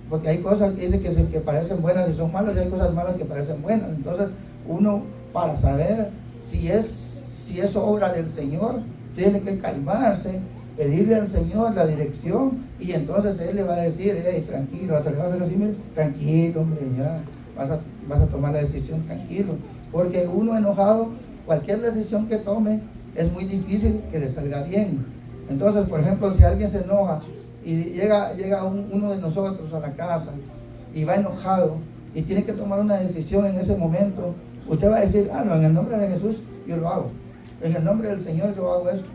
porque hay cosas que dicen que parecen buenas y son malas, y hay cosas malas que parecen buenas. Entonces uno, para saber si es obra del Señor, tiene que calmarse pedirle al Señor la dirección, y entonces Él le va a decir, hey, tranquilo, hasta le va a hacer así, mire, tranquilo, hombre, ya vas a tomar la decisión tranquilo, porque uno enojado, cualquier decisión que tome es muy difícil que le salga bien. Entonces, por ejemplo, si alguien se enoja y llega uno de nosotros a la casa y va enojado y tiene que tomar una decisión en ese momento, usted va a decir, no, en el nombre de Jesús yo lo hago, en el nombre del Señor yo hago esto,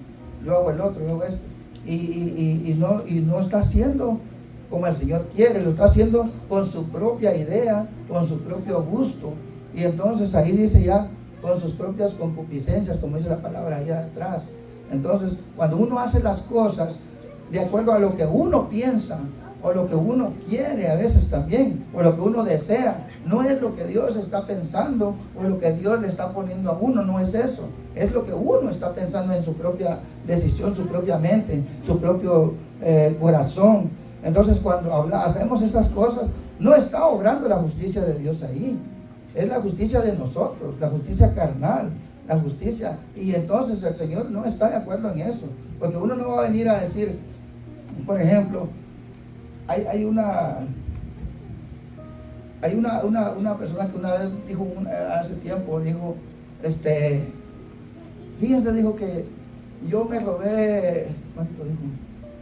yo hago el otro, yo hago esto, y no está haciendo como el Señor quiere, lo está haciendo con su propia idea, con su propio gusto, y entonces ahí dice ya, con sus propias concupiscencias, como dice la palabra allá atrás. Entonces, cuando uno hace las cosas de acuerdo a lo que uno piensa, o lo que uno quiere a veces también, o lo que uno desea, no es lo que Dios está pensando, o lo que Dios le está poniendo a uno, no es eso, es lo que uno está pensando en su propia decisión, su propia mente, su propio corazón. Entonces, cuando hacemos esas cosas, no está obrando la justicia de Dios ahí, es la justicia de nosotros, la justicia carnal, la justicia, y entonces el Señor no está de acuerdo en eso, porque uno no va a venir a decir, por ejemplo, hay una persona que una vez dijo, hace tiempo, dijo, fíjense, dijo que yo me robé, ¿cuánto dijo?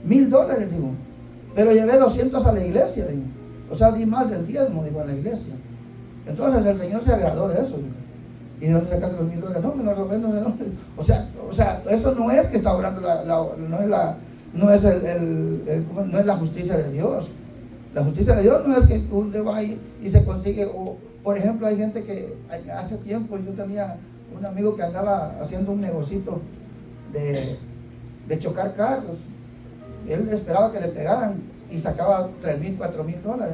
$1,000, dijo, pero llevé 200 a la iglesia, dijo, o sea, di más del diezmo, dijo, a la iglesia. Entonces el Señor se agradó de eso, dijo. ¿Y de dónde sacaste los $1,000? No, me los robé, no sé dónde. O sea, eso no es que está obrando no es la justicia de Dios. La justicia de Dios no es que uno va y se consigue, o por ejemplo hay gente que hace tiempo yo tenía un amigo que andaba haciendo un negocito de chocar carros. Él esperaba que le pegaran y sacaba $3,000, $4,000,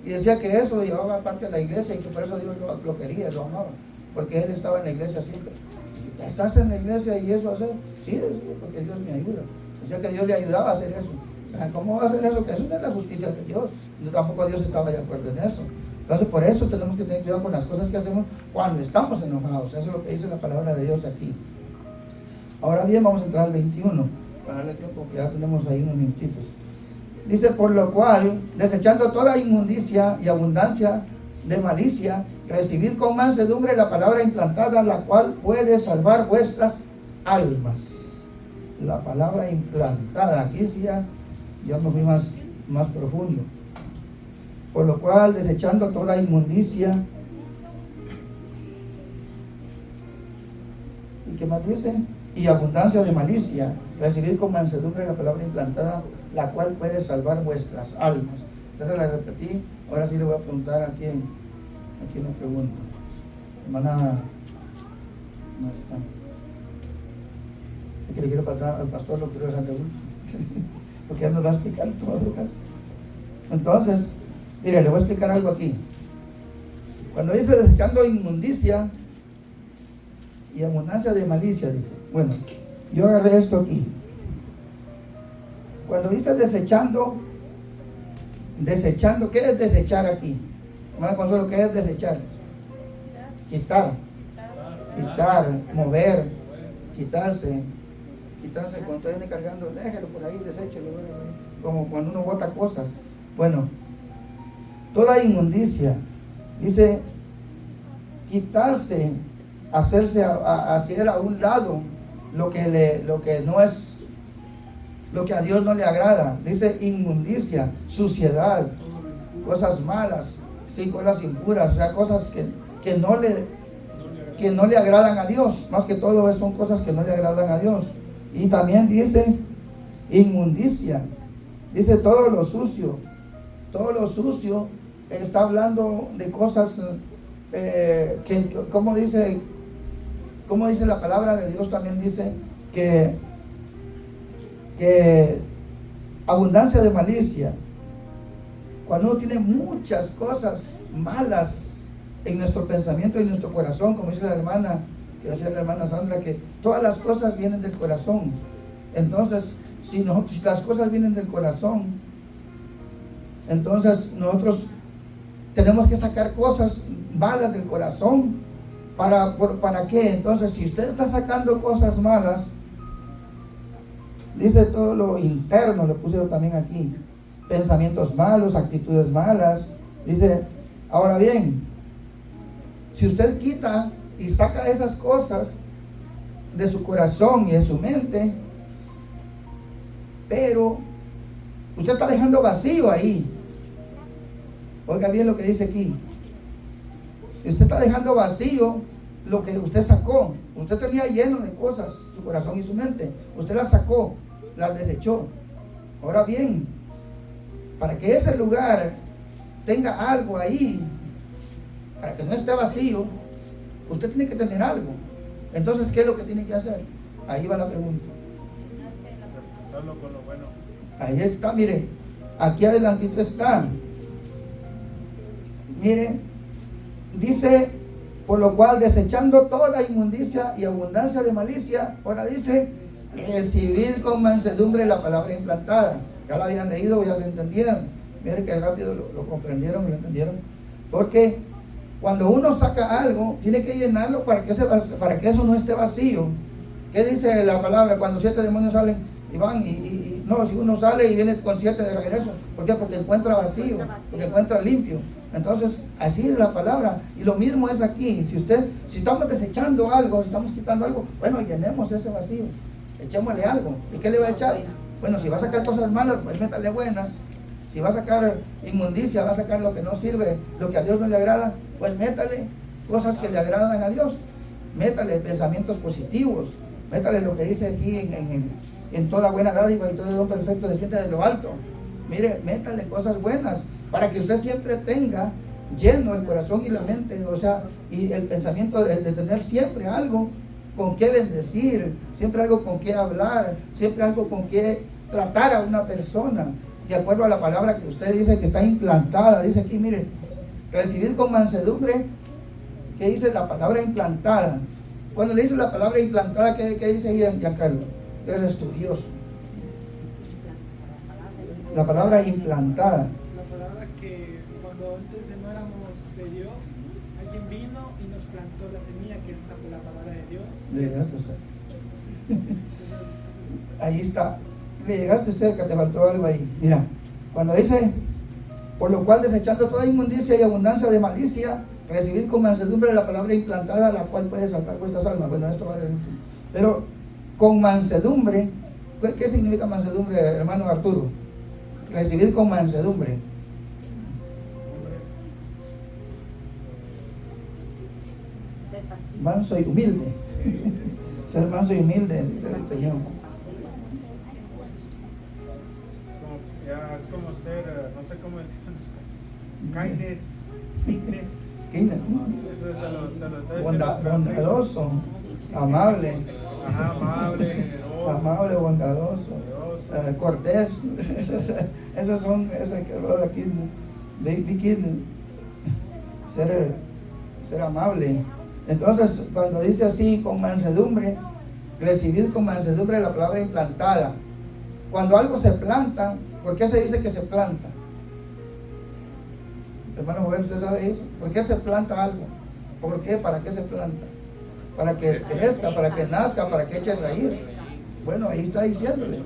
y decía que eso lo llevaba aparte a la iglesia y que por eso Dios lo quería, lo amaba, porque él estaba en la iglesia siempre. ¿Estás en la iglesia y eso hacer? Sí, porque Dios me ayuda. O sea que Dios le ayudaba a hacer eso. ¿Cómo va a hacer eso? Que eso no es la justicia de Dios. Tampoco Dios estaba de acuerdo en eso. Entonces por eso tenemos que tener cuidado con las cosas que hacemos cuando estamos enojados. Eso es lo que dice la palabra de Dios aquí. Ahora bien, vamos a entrar al 21. Para darle tiempo, que ya tenemos ahí unos minutitos. Dice, por lo cual, desechando toda inmundicia y abundancia de malicia, recibid con mansedumbre la palabra implantada, la cual puede salvar vuestras almas. La palabra implantada, aquí sí ya me fui más profundo. Por lo cual, desechando toda inmundicia, ¿y qué más dice? Y abundancia de malicia, recibid con mansedumbre la palabra implantada, la cual puede salvar vuestras almas. Entonces la repetí, ahora sí le voy a preguntar a quién le pregunto. Hermana, no está. Es que le quiero pasar al pastor, lo quiero dejar de último, porque él nos va a explicar todo casi. Entonces, mire, le voy a explicar algo aquí. Cuando dice desechando inmundicia y abundancia de malicia, dice, bueno, yo agarré esto aquí. Cuando dice desechando, ¿qué es desechar aquí? Hermana Consuelo, ¿qué es desechar? Quitar, mover, quitarse cuando usted viene cargando, déjelo por ahí, deséchelo, como cuando uno bota cosas. Bueno, toda inmundicia, dice, quitarse, hacerse hacer a un lado lo que no es, lo que a Dios no le agrada. Dice inmundicia, suciedad, cosas malas, sí, cosas impuras, o sea, cosas que no le agradan a Dios. Más que todo son cosas que no le agradan a Dios. Y también dice inmundicia, dice todo lo sucio, está hablando de cosas que como dice la palabra de Dios, también dice que abundancia de malicia, cuando uno tiene muchas cosas malas en nuestro pensamiento y en nuestro corazón, como dice la hermana, que decía la hermana Sandra, que todas las cosas vienen del corazón. Entonces, si las cosas vienen del corazón, entonces nosotros tenemos que sacar cosas malas del corazón. ¿Para qué? Entonces, si usted está sacando cosas malas Dice todo lo interno, le puse yo también aquí. Pensamientos malos, actitudes malas. Dice, ahora bien, si usted quita y saca esas cosas de su corazón y de su mente, pero usted está dejando vacío ahí. Oiga bien lo que dice aquí. Usted está dejando vacío lo que usted sacó. Usted tenía lleno de cosas su corazón y su mente. Usted las sacó, las desechó. Ahora bien, para que ese lugar tenga algo ahí, para que no esté vacío, usted tiene que tener algo. Entonces, ¿qué es lo que tiene que hacer? Ahí va la pregunta. Solo con lo bueno. Ahí está, mire, aquí adelantito está. Mire, dice, por lo cual desechando toda inmundicia y abundancia de malicia, ahora dice, recibir con mansedumbre la palabra implantada. Ya la habían leído, ya lo entendieron. Miren que rápido lo comprendieron y lo entendieron. Porque cuando uno saca algo, tiene que llenarlo para que eso no esté vacío. ¿Qué dice la palabra? Cuando 7 demonios salen y van no, si uno sale y viene con 7 de regreso, ¿por qué? Porque encuentra vacío, porque encuentra limpio. Entonces, así es la palabra. Y lo mismo es aquí. Si estamos desechando algo, si estamos quitando algo, bueno, llenemos ese vacío, echémosle algo. ¿Y qué le va a echar? Bueno, si va a sacar cosas malas, pues métale buenas. Si va a sacar inmundicia, va a sacar lo que no sirve, lo que a Dios no le agrada, pues métale cosas que le agradan a Dios. Métale pensamientos positivos. Métale lo que dice aquí en toda buena dádiva y todo don perfecto desciende de lo alto. Mire, métale cosas buenas para que usted siempre tenga lleno el corazón y la mente, o sea, y el pensamiento de tener siempre algo con qué bendecir, siempre algo con qué hablar, siempre algo con qué tratar a una persona, de acuerdo a la palabra que usted dice que está implantada. Dice aquí, mire, recibir con mansedumbre, ¿qué dice la palabra implantada? Cuando le dice la palabra implantada, ¿qué dice ahí, Giancarlo? Eres estudioso. La palabra implantada. La palabra que cuando antes no éramos de Dios, alguien vino y nos plantó la semilla, que es la palabra de Dios. Ahí está. Le llegaste cerca, te faltó algo ahí. Mira, cuando dice, por lo cual desechando toda inmundicia y abundancia de malicia, recibid con mansedumbre la palabra implantada, la cual puede salvar vuestras almas. Bueno, esto va de último. Pero con mansedumbre, ¿qué significa mansedumbre, hermano Arturo? Recibir con mansedumbre. Manso y humilde. Ser manso y humilde, dice el Señor. Ya es como ser, no sé cómo decir, kindness. Bondadoso, amable. Ajá, amable, generoso. Amable, bondadoso, cortés. Esos son, ese que hablo aquí, big kid, ser amable. Entonces, cuando dice así, con mansedumbre, recibir con mansedumbre la palabra implantada. Cuando algo se planta, ¿por qué se dice que se planta? Hermano joven, ¿usted sabe eso? ¿Por qué se planta algo? ¿Por qué? ¿Para qué se planta? Para que crezca, para que nazca, para que eche raíz. Bueno, ahí está diciéndole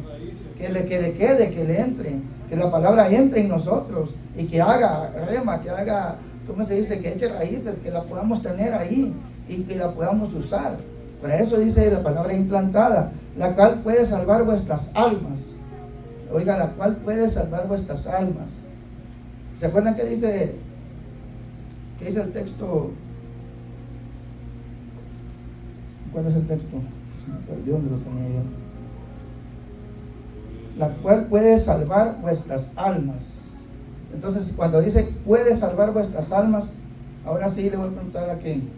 que le quede, que le entre, que la palabra entre en nosotros y que haga rema, que haga, ¿cómo se dice? Que eche raíces, que la podamos tener ahí y que la podamos usar. Para eso dice la palabra implantada, la cual puede salvar vuestras almas. Oiga, la cual puede salvar vuestras almas. ¿Se acuerdan qué dice el texto? ¿Cuál es el texto? Se me perdió, ¿dónde lo tenía yo? La cual puede salvar vuestras almas. Entonces, cuando dice puede salvar vuestras almas, ahora sí le voy a preguntar a quién.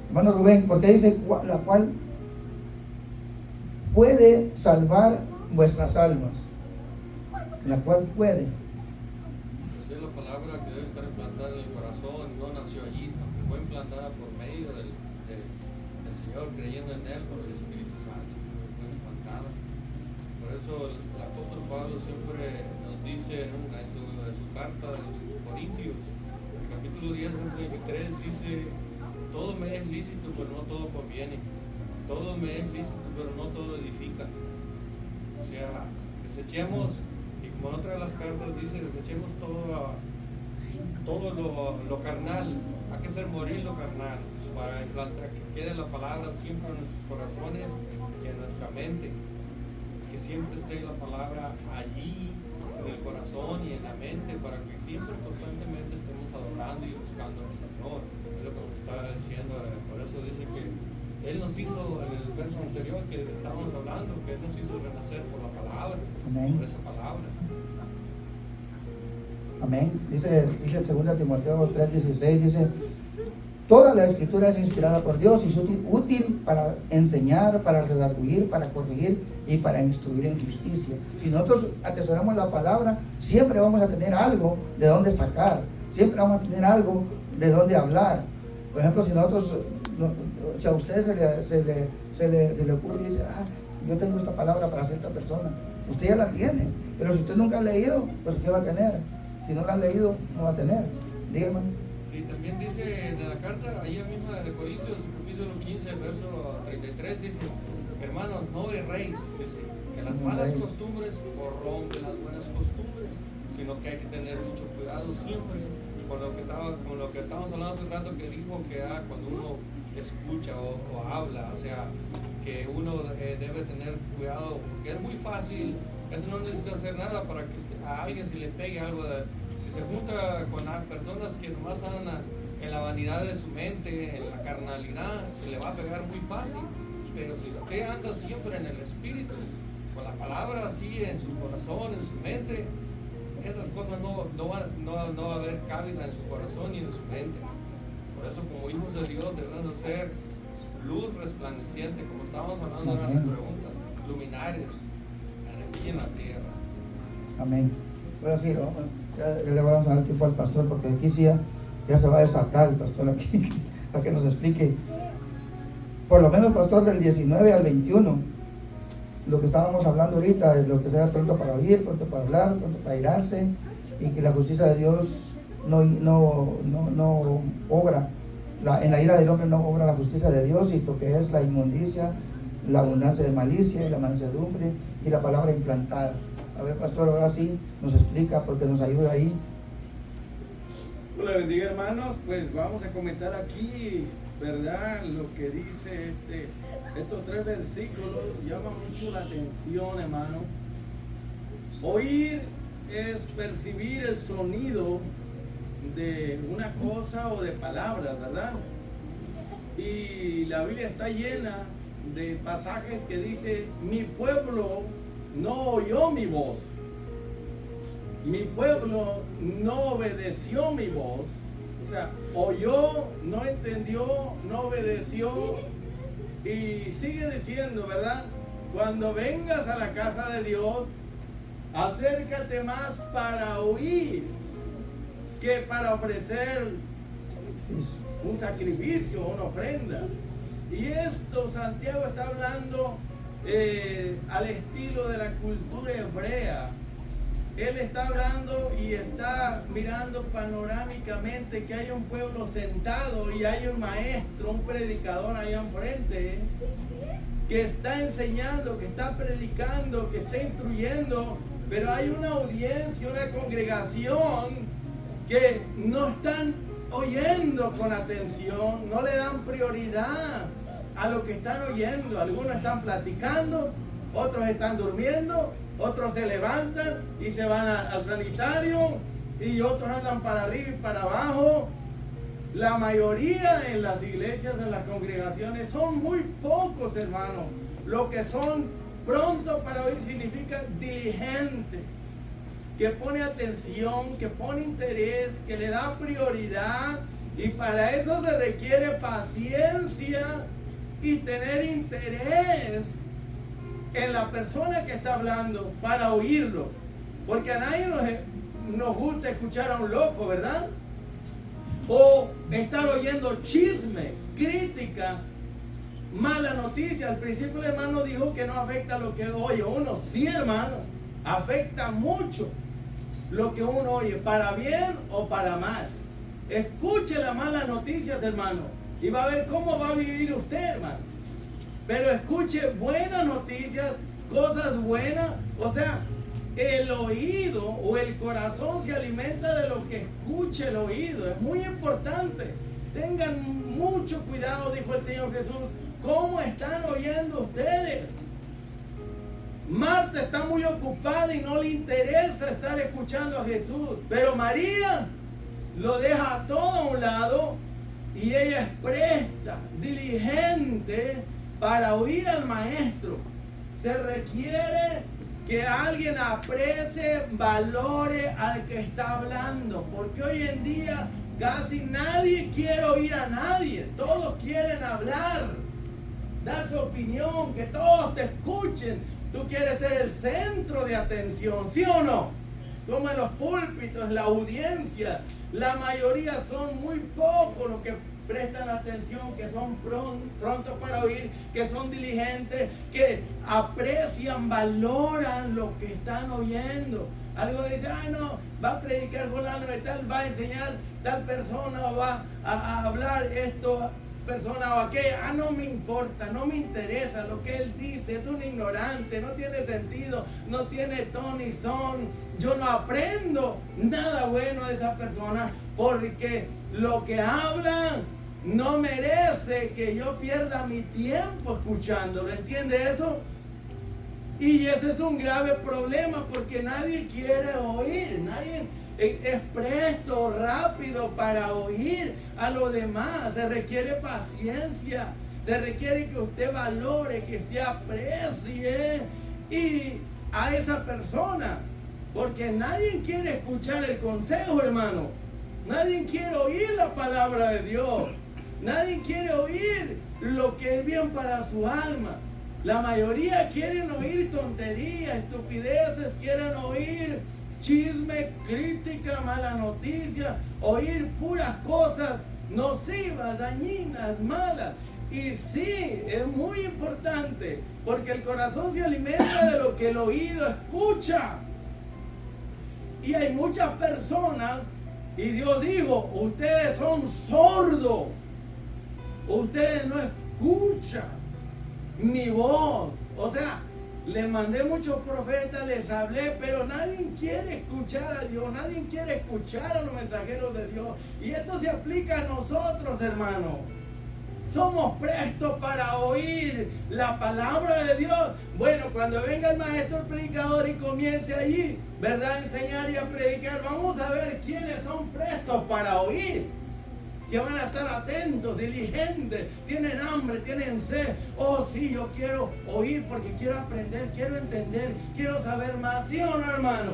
Hermano Rubén, ¿por qué dice la cual puede salvar vuestras almas? La cual puede. Esa es la palabra que debe estar implantada en el corazón, no nació allí, sino que fue implantada por medio del Señor, creyendo en Él por el Espíritu Santo, fue implantada. Por eso el apóstol Pablo siempre nos dice en su carta de los Corintios, en el capítulo 10, verso 23, dice: todo me es lícito, pero no todo conviene. Todo me es lícito, pero no todo edifica. O sea, desechemos, y como en otra de las cartas dice, desechemos todo lo carnal. Hay que hacer morir lo carnal para implantar, que quede la palabra siempre en nuestros corazones y en nuestra mente. Que siempre esté la palabra allí, en el corazón y en la mente, para que siempre constantemente estemos adorando y buscando al Señor. Es lo que nos está diciendo. Por eso dice que Él nos hizo, en el verso anterior que estábamos hablando, que Él nos hizo renacer por la palabra. Amén. Por esa palabra. Amén. Dice 2 Timoteo 3:16, dice: toda la escritura es inspirada por Dios y es útil para enseñar, para redarguir, para corregir y para instruir en justicia. Si nosotros atesoramos la palabra, siempre vamos a tener algo de dónde sacar, siempre vamos a tener algo de dónde hablar. Por ejemplo, si nosotros, si a usted se le ocurre y dice: yo tengo esta palabra para cierta persona, usted ya la tiene, pero si usted nunca ha leído, pues ¿qué va a tener? Si no la ha leído, no va a tener. Dígame. Sí, también dice en la carta, ahí misma de Corintios, capítulo 15, verso 33, dice: hermanos, no erréis, dice, que las malas costumbres corrompen las buenas costumbres, sino que hay que tener mucho cuidado siempre con lo que estábamos hablando hace rato, que dijo que cuando uno escucha o habla, o sea, que uno debe tener cuidado, porque es muy fácil, eso no necesita hacer nada para que a alguien se le pegue algo si se junta con personas que nomás andan en la vanidad de su mente, en la carnalidad, se le va a pegar muy fácil. Pero si usted anda siempre en el Espíritu, con la palabra así en su corazón, en su mente, esas cosas no va a haber cabida en su corazón y en su mente. Por eso, como hijos de Dios, debemos ser luz resplandeciente, como estábamos hablando en las preguntas, luminares aquí en la tierra. Amén. Bueno, sí, ya le vamos a dar tiempo al pastor, porque aquí sí ya se va a desatar el pastor aquí, para que nos explique, por lo menos, pastor, del 19 al 21, lo que estábamos hablando ahorita, es lo que sea pronto para oír, pronto para hablar, pronto para irarse, y que la justicia de Dios no obra, en la ira del hombre no obra la justicia de Dios, y lo que es la inmundicia, la abundancia de malicia y la mansedumbre y la palabra implantada. A ver, pastor, ahora sí nos explica, porque nos ayuda ahí. Hola, bendiga, hermanos. Pues vamos a comentar aquí, ¿verdad? Lo que dice estos 3 versículos llaman mucho la atención, hermano. Oír es percibir el sonido de una cosa o de palabras, ¿verdad? Y la Biblia está llena de pasajes que dice: mi pueblo no oyó mi voz, mi pueblo no obedeció mi voz. O sea, oyó, no entendió, no obedeció. Y sigue diciendo, ¿verdad? Cuando vengas a la casa de Dios, acércate más para oír que para ofrecer un sacrificio, una ofrenda. Y esto Santiago está hablando al estilo de la cultura hebrea. Él está hablando y está mirando panorámicamente que hay un pueblo sentado y hay un maestro, un predicador allá enfrente, que está enseñando, que está predicando, que está instruyendo, pero hay una audiencia, una congregación que no están oyendo con atención, no le dan prioridad a lo que están oyendo. Algunos están platicando, otros están durmiendo, otros se levantan y se van al sanitario, y otros andan para arriba y para abajo. La mayoría en las iglesias, en las congregaciones, son muy pocos, hermanos. Lo que son pronto para oír significa diligente, que pone atención, que pone interés, que le da prioridad, y para eso se requiere paciencia y tener interés en la persona que está hablando para oírlo, porque a nadie nos gusta escuchar a un loco, ¿verdad? O estar oyendo chisme, crítica, mala noticia. Al principio el hermano dijo que no afecta lo que oye uno. Sí, hermano, afecta mucho lo que uno oye, para bien o para mal. Escuche las malas noticias, hermano, y va a ver cómo va a vivir usted, hermano. Pero escuche buenas noticias, cosas buenas. O sea, el oído o el corazón se alimenta de lo que escucha el oído. Es muy importante. Tengan mucho cuidado, dijo el Señor Jesús, cómo están oyendo ustedes. Marta está muy ocupada y no le interesa estar escuchando a Jesús. Pero María lo deja todo a un lado y ella es presta, diligente para oír al Maestro. Se requiere que alguien aprecie, valore al que está hablando, porque hoy en día casi nadie quiere oír a nadie. Todos quieren hablar, dar su opinión, que todos te escuchen. Tú quieres ser el centro de atención, ¿sí o no? Como en los púlpitos, la audiencia, la mayoría son muy pocos los que prestan atención, que son prontos para oír, que son diligentes, que aprecian, valoran lo que están oyendo. Algo dice, ay no, va a predicar fulano de tal, va a enseñar tal persona, o va a hablar esto, persona o aquella. No me importa, no me interesa lo que él dice, es un ignorante, no tiene sentido, no tiene ton ni son. Yo no aprendo nada bueno de esa persona, porque lo que hablan no merece que yo pierda mi tiempo escuchándolo. ¿Entiende eso? Y ese es un grave problema, porque nadie quiere oír, nadie es presto, rápido para oír a los demás. Se requiere paciencia, se requiere que usted valore, que usted aprecie y a esa persona, porque nadie quiere escuchar el consejo, hermano. Nadie quiere oír la palabra de Dios. Nadie quiere oír lo que es bien para su alma. La mayoría quieren oír tonterías, estupideces, quieren oír chisme, crítica, mala noticia, oír puras cosas nocivas, dañinas, malas. Y sí, es muy importante, porque el corazón se alimenta de lo que el oído escucha. Y hay muchas personas, y Dios dijo, ustedes son sordos, ustedes no escuchan mi voz. O sea, les mandé muchos profetas, les hablé, pero nadie quiere escuchar a Dios, nadie quiere escuchar a los mensajeros de Dios. Y esto se aplica a nosotros, hermanos. Somos prestos para oír la palabra de Dios. Bueno, cuando venga el maestro, el predicador, y comience allí, ¿verdad?, a enseñar y a predicar, vamos a ver quiénes son prestos para oír, que van a estar atentos, diligentes, tienen hambre, tienen sed. Oh sí, yo quiero oír porque quiero aprender, quiero entender, quiero saber más. ¿Sí o no, hermano?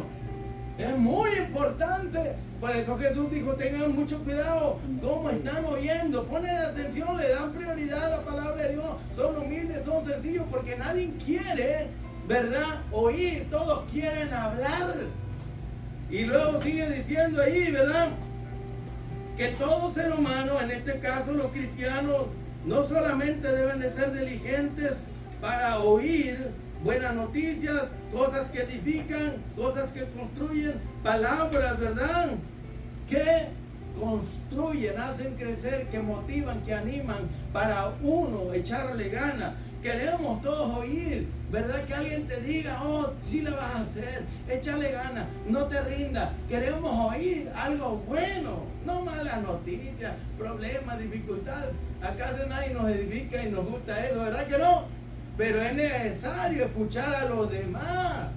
Es muy importante. Por eso Jesús dijo, tengan mucho cuidado cómo están oyendo, ponen atención, le dan prioridad a la palabra de Dios, son humildes, son sencillos, porque nadie quiere, ¿verdad?, oír, todos quieren hablar. Y luego sigue diciendo ahí, ¿verdad?, que todo ser humano, en este caso los cristianos, no solamente deben de ser diligentes para oír buenas noticias, cosas que edifican, cosas que construyen, palabras, ¿verdad?, que construyen, hacen crecer, que motivan, que animan para uno echarle ganas. Queremos todos oír, ¿verdad?, que alguien te diga, oh, sí la vas a hacer, échale ganas, no te rindas. Queremos oír algo bueno, no malas noticias, problemas, dificultades. Acaso nadie nos edifica y nos gusta eso, ¿verdad que no? Pero es necesario escuchar a los demás,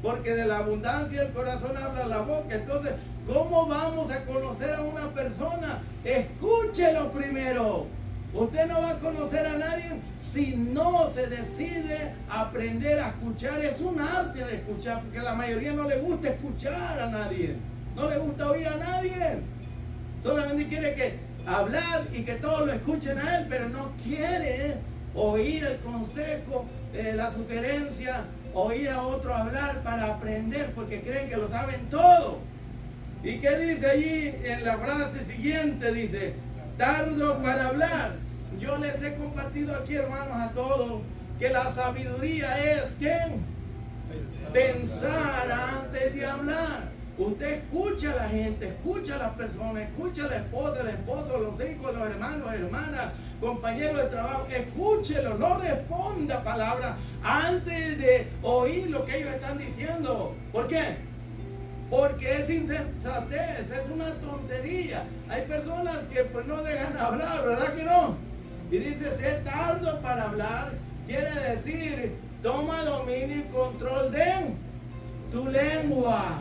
porque de la abundancia del corazón habla la boca. Entonces, ¿cómo vamos a conocer a una persona? Escúchelo primero. Usted no va a conocer a nadie si no se decide aprender a escuchar. Es un arte de escuchar, porque a la mayoría no le gusta escuchar a nadie, no le gusta oír a nadie. Solamente quiere que hablar y que todos lo escuchen a él, pero no quiere oír el consejo, la sugerencia, oír a otro hablar para aprender, porque creen que lo saben todo. ¿Y qué dice allí en la frase siguiente? Dice, tardo para hablar. Yo les he compartido aquí, hermanos, a todos, que la sabiduría es, ¿qué? Pensar antes de hablar. Usted escucha a la gente, escucha a las personas, escucha a la esposa, el esposo, los hijos, los hermanos, hermanas, compañeros de trabajo. Escúchelo, no responda palabras antes de oír lo que ellos están diciendo. ¿Por qué? Porque es insensatez, es una tontería. Hay personas que pues no dejan hablar, ¿verdad que no? Y dice, ser tardo para hablar, quiere decir, toma dominio y control de tu lengua.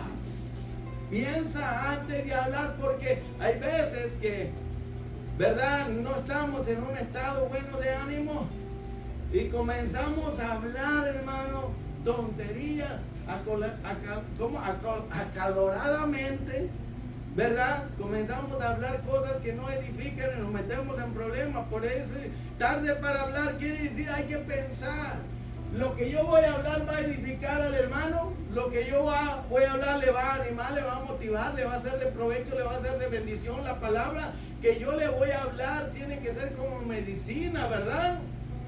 Piensa antes de hablar, porque hay veces que, ¿verdad? No estamos en un estado bueno de ánimo y comenzamos a hablar, hermano, tonterías, acaloradamente, ¿verdad? Comenzamos a hablar cosas que no edifican y nos metemos en problemas. Por eso, tarde para hablar quiere decir hay que pensar. Lo que yo voy a hablar va a edificar al hermano. Lo que yo voy a hablar le va a animar, le va a motivar, le va a ser de provecho, le va a ser de bendición. La palabra que yo le voy a hablar tiene que ser como medicina, ¿verdad?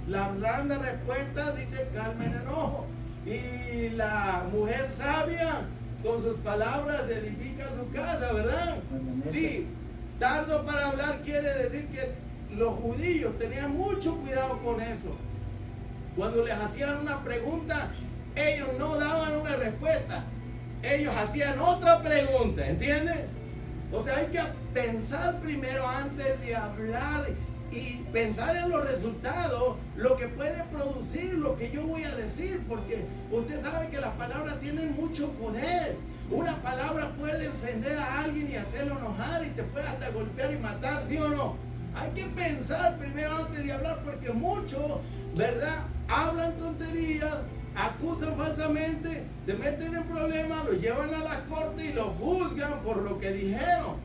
La blanda respuesta dice calma el enojo. Y la mujer sabia con sus palabras edifica su casa, ¿verdad? Sí, tardo para hablar quiere decir que los judíos tenían mucho cuidado con eso. Cuando les hacían una pregunta, ellos no daban una respuesta. Ellos hacían otra pregunta, ¿entiendes? O sea, hay que pensar primero antes de hablar y pensar en los resultados, lo que puede producir, lo que yo voy a decir, porque usted sabe que las palabras tienen mucho poder. Una palabra puede encender a alguien y hacerlo enojar y te puede hasta golpear y matar, ¿sí o no? Hay que pensar primero antes de hablar, porque muchos, ¿verdad?, hablan tonterías, acusan falsamente, se meten en problemas, lo llevan a la corte y lo juzgan por lo que dijeron.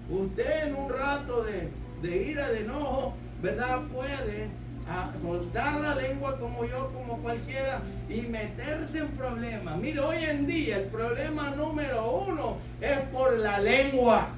Usted en un rato de ira, de enojo, ¿verdad?, puede soltar la lengua como yo, como cualquiera, y meterse en problemas. Mire, hoy en día el problema número uno es por la lengua.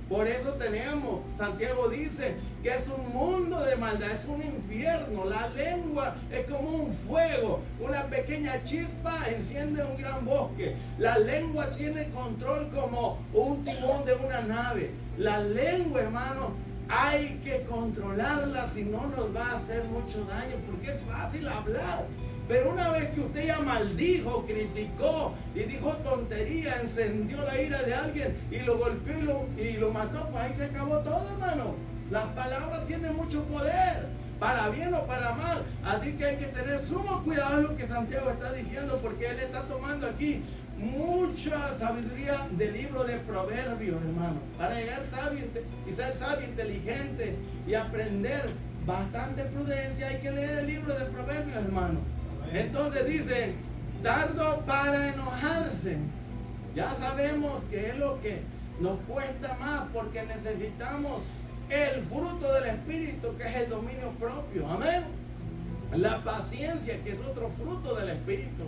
Por eso tenemos, Santiago dice que es un mundo de maldad, es un infierno. La lengua es como un fuego, una pequeña chispa enciende un gran bosque. La lengua tiene control como un timón de una nave. La lengua, hermano, hay que controlarla, si no nos va a hacer mucho daño, porque es fácil hablar. Pero una vez que usted ya maldijo, criticó y dijo tontería, encendió la ira de alguien y lo golpeó y lo mató, pues ahí se acabó todo, hermano. Las palabras tienen mucho poder, para bien o para mal. Así que hay que tener sumo cuidado en lo que Santiago está diciendo, porque él está tomando aquí mucha sabiduría del libro de Proverbios, hermano. Para llegar sabio y ser sabio, inteligente y aprender bastante prudencia, hay que leer el libro de Proverbios, hermano. Entonces dice, tardo para enojarse. Ya sabemos que es lo que nos cuesta más, porque necesitamos el fruto del Espíritu, que es el dominio propio. Amén. La paciencia, que es otro fruto del Espíritu.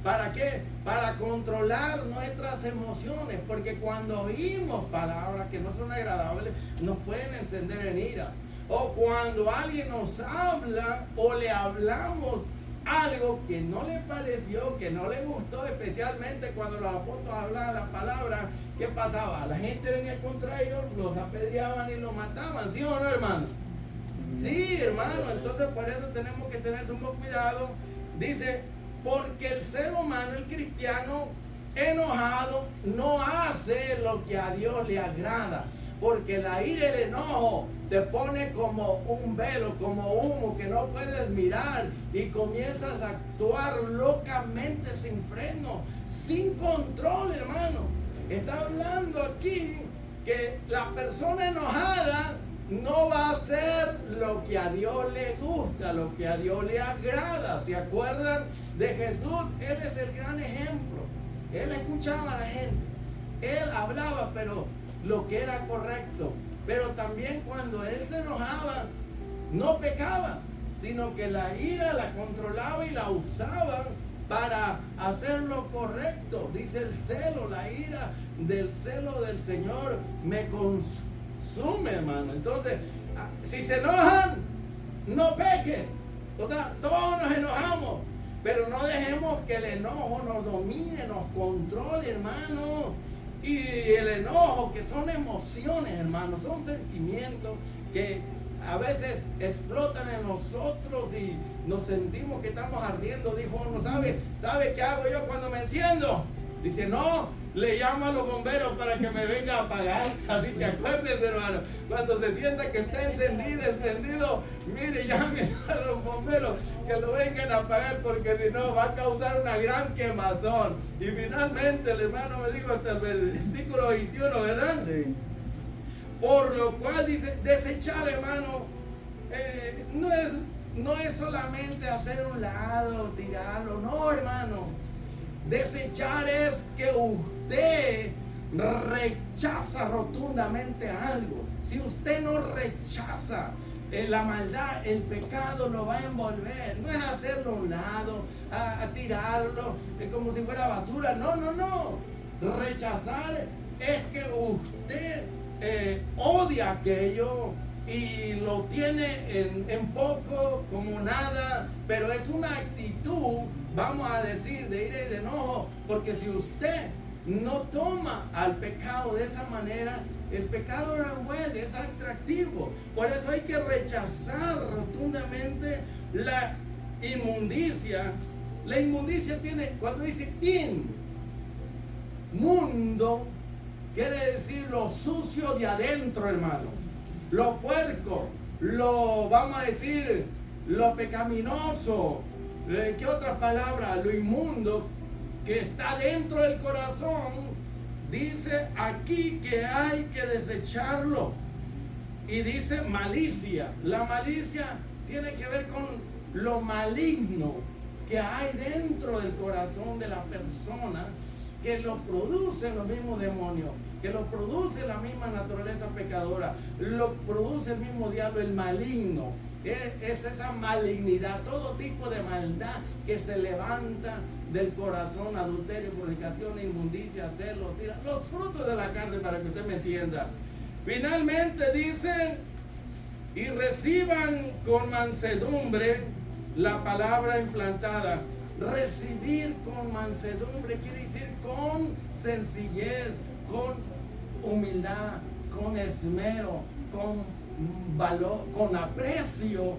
¿Para qué? Para controlar nuestras emociones, porque cuando oímos palabras que no son agradables, nos pueden encender en ira. O cuando alguien nos habla o le hablamos algo que no le pareció, que no le gustó, especialmente cuando los apóstoles hablaban la palabra, ¿qué pasaba? La gente venía contra ellos, los apedreaban y los mataban, ¿sí o no, hermano? Sí, hermano, entonces por eso tenemos que tener sumo cuidado. Dice, porque el ser humano, el cristiano enojado, no hace lo que a Dios le agrada. Porque la ira y el enojo te pone como un velo, como humo que no puedes mirar, y comienzas a actuar locamente, sin freno, sin control, hermano. Está hablando aquí que la persona enojada no va a hacer lo que a Dios le gusta, lo que a Dios le agrada. ¿Se acuerdan de Jesús? Él es el gran ejemplo. Él escuchaba a la gente, él hablaba, pero lo que era correcto. Pero también cuando él se enojaba, no pecaba, sino que la ira la controlaba y la usaban para hacer lo correcto. Dice el celo, la ira del celo del Señor me consume, hermano. Entonces, si se enojan, no pequen. O sea, todos nos enojamos, pero no dejemos que el enojo nos domine, nos controle, hermano. y el enojo, que son emociones, hermanos, son sentimientos que a veces explotan en nosotros y nos sentimos que estamos ardiendo. Dijo uno, ¿sabe qué hago yo cuando me enciendo? Dice, no, le llamo a los bomberos para que me venga a apagar. Así que acuérdense, hermano, cuando se sienta que está encendido, mire, llame a los bomberos que lo vengan a apagar, porque si no va a causar una gran quemazón. Y finalmente el hermano me dijo hasta el versículo 21, ¿verdad? Sí. Por lo cual dice, desechar, hermano, no es solamente hacer un lado, tirarlo, no, hermano. Desechar es que usted rechaza rotundamente algo. Si usted no rechaza la maldad, el pecado lo va a envolver. No es hacerlo a un lado, a tirarlo como si fuera basura. No. Rechazar es que usted odia aquello y lo tiene en poco, como nada, pero es una actitud, vamos a decir, de ira y de enojo, porque si usted no toma al pecado de esa manera, el pecado no envuelve, es atractivo. Por eso hay que rechazar rotundamente la inmundicia. La inmundicia tiene, cuando dice mundo, quiere decir lo sucio de adentro, hermano. Lo puerco, vamos a decir, lo pecaminoso. ¿Qué otra palabra? Lo inmundo que está dentro del corazón. Dice aquí que hay que desecharlo. Y dice malicia. La malicia tiene que ver con lo maligno que hay dentro del corazón de la persona, que lo producen los mismos demonios, que lo produce la misma naturaleza pecadora, lo produce el mismo diablo, el maligno. Es esa malignidad, todo tipo de maldad que se levanta del corazón: adulterio, fornicación, inmundicia, celos, los frutos de la carne, para que usted me entienda. Finalmente dice, y reciban con mansedumbre la palabra implantada. Recibir con mansedumbre quiere decir con sencillez, con humildad, con esmero, con valor, con aprecio,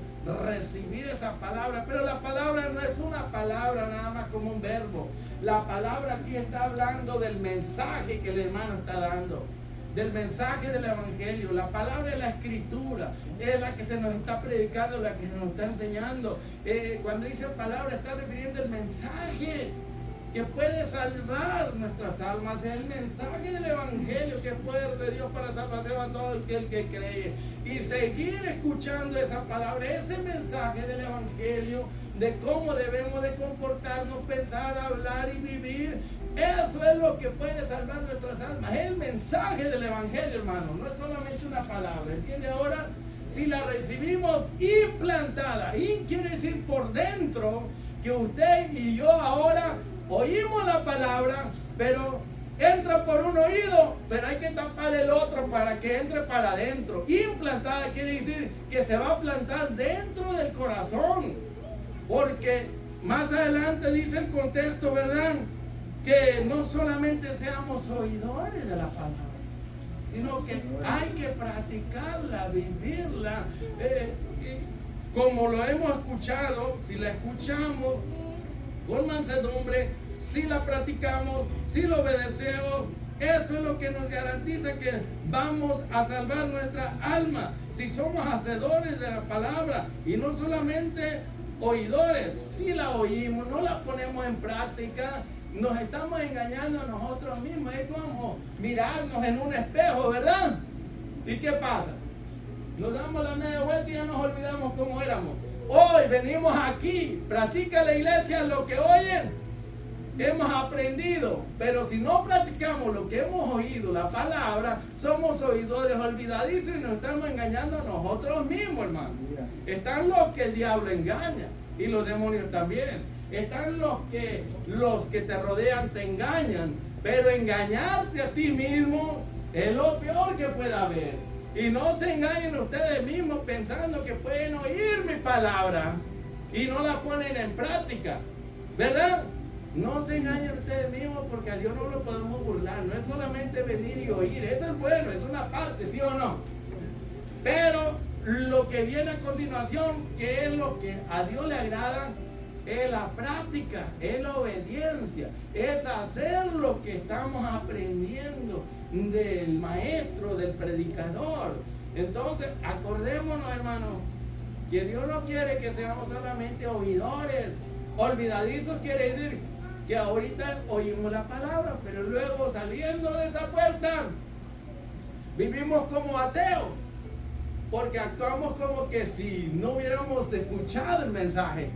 recibir esa palabra. Pero la palabra no es una palabra nada más como un verbo. La palabra aquí está hablando del mensaje que el hermano está dando, del mensaje del evangelio. La palabra es la escritura, es la que se nos está predicando, la que se nos está enseñando. Cuando dice palabra, está refiriendo al mensaje que puede salvar nuestras almas. Es el mensaje del evangelio, que es poder de Dios para salvación a todo el que cree. Y seguir escuchando esa palabra, ese mensaje del evangelio, de cómo debemos de comportarnos, pensar, hablar y vivir. Eso es lo que puede salvar nuestras almas. Es el mensaje del evangelio, hermano. No es solamente una palabra. ¿Entiende ahora? Si la recibimos implantada, y quiere decir por dentro, que usted y yo ahora oímos la palabra, pero entra por un oído, pero hay que tapar el otro para que entre para adentro. Implantada quiere decir que se va a plantar dentro del corazón, porque más adelante dice el contexto, ¿verdad?, que no solamente seamos oidores de la palabra, sino que hay que practicarla, vivirla, como lo hemos escuchado. Si la escuchamos con mansedumbre, si la practicamos, si lo obedecemos, eso es lo que nos garantiza que vamos a salvar nuestra alma. Si somos hacedores de la palabra y no solamente oidores, si la oímos, no la ponemos en práctica, nos estamos engañando a nosotros mismos. Es como mirarnos en un espejo, ¿verdad? ¿Y qué pasa? Nos damos la media vuelta y ya nos olvidamos cómo éramos. Hoy venimos aquí, practica la iglesia lo que oyen, hemos aprendido, pero si no practicamos lo que hemos oído, la palabra, somos oidores olvidadizos y nos estamos engañando a nosotros mismos, hermano. Están los que el diablo engaña y los demonios también. Están los que te rodean te engañan, pero engañarte a ti mismo es lo peor que puede haber. Y no se engañen ustedes mismos pensando que pueden oír mi palabra y no la ponen en práctica, ¿verdad? No se engañen ustedes mismos, porque a Dios no lo podemos burlar. No es solamente venir y oír. Eso es bueno, es una parte, ¿sí o no? Pero lo que viene a continuación, que es lo que a Dios le agrada, es la práctica, es la obediencia, es hacer lo que estamos aprendiendo del maestro, del predicador. Entonces, acordémonos, hermanos, que Dios no quiere que seamos solamente oidores. Olvidadizos quiere decir que ahorita oímos la palabra, pero luego saliendo de esa puerta vivimos como ateos, porque actuamos como que si no hubiéramos escuchado el mensaje,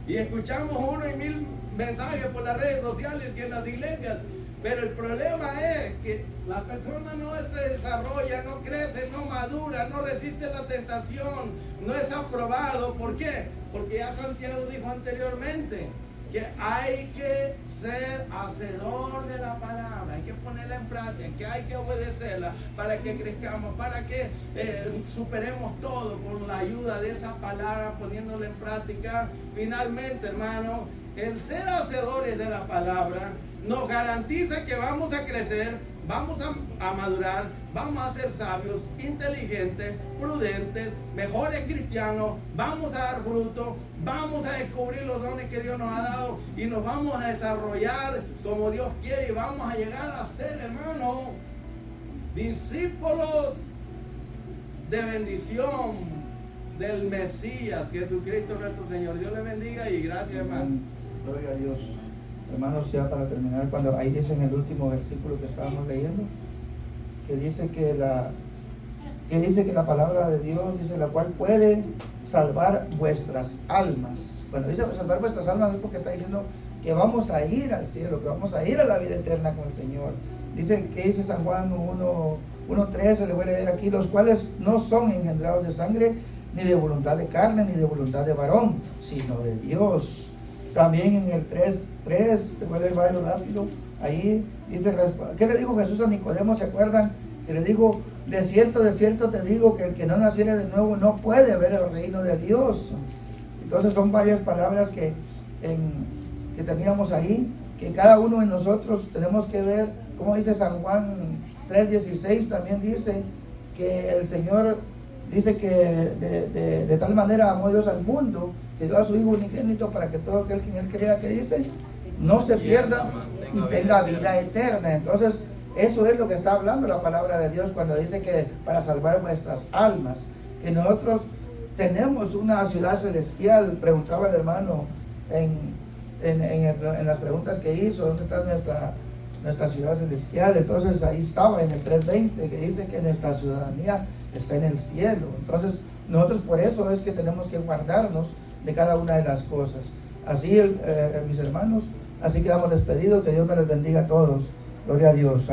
y escuchamos 1 y 1000 mensajes por las redes sociales y en las iglesias. Pero el problema es que la persona no se desarrolla, no crece, no madura, no resiste la tentación, no es aprobado. ¿Por qué? Porque ya Santiago dijo anteriormente que hay que ser hacedor de la palabra, hay que ponerla en práctica, que hay que obedecerla para que crezcamos, para que superemos todo con la ayuda de esa palabra, poniéndola en práctica. Finalmente, hermano, el ser hacedores de la palabra nos garantiza que vamos a crecer, vamos a madurar, vamos a ser sabios, inteligentes, prudentes, mejores cristianos, vamos a dar fruto, vamos a descubrir los dones que Dios nos ha dado y nos vamos a desarrollar como Dios quiere, y vamos a llegar a ser, hermanos, discípulos de bendición del Mesías, Jesucristo nuestro Señor. Dios les bendiga y gracias, hermano. Gloria a Dios. Hermanos, ya para terminar, cuando ahí dice en el último versículo que estábamos leyendo, que dice que la palabra de Dios, dice, la cual puede salvar vuestras almas. Bueno, dice salvar vuestras almas es porque está diciendo que vamos a ir al cielo, que vamos a ir a la vida eterna con el Señor. Dice, que dice San Juan 1:13, le voy a leer aquí, los cuales no son engendrados de sangre, ni de voluntad de carne, ni de voluntad de varón, sino de Dios. También en el 3:3, te voy a leer varios rápido, ahí dice, ¿qué le dijo Jesús a Nicodemo? ¿Se acuerdan? Que le dijo, de cierto te digo que el que no naciere de nuevo no puede ver el reino de Dios. Entonces son varias palabras que teníamos ahí, que cada uno de nosotros tenemos que ver, como dice San Juan 3:16, también dice que el Señor dice que de tal manera amó Dios al mundo, que dio a su Hijo unigénito para que todo aquel que en Él crea, que dice, no se pierda y tenga vida eterna. Entonces, eso es lo que está hablando la palabra de Dios cuando dice que para salvar nuestras almas, que nosotros tenemos una ciudad celestial. Preguntaba el hermano en las preguntas que hizo, ¿dónde está nuestra ciudad celestial? Entonces ahí estaba en el 3:20, que dice que nuestra ciudadanía está en el cielo. Entonces nosotros por eso es que tenemos que guardarnos de cada una de las cosas. Así mis hermanos, así quedamos despedidos. Que Dios me les bendiga a todos. Gloria a Dios.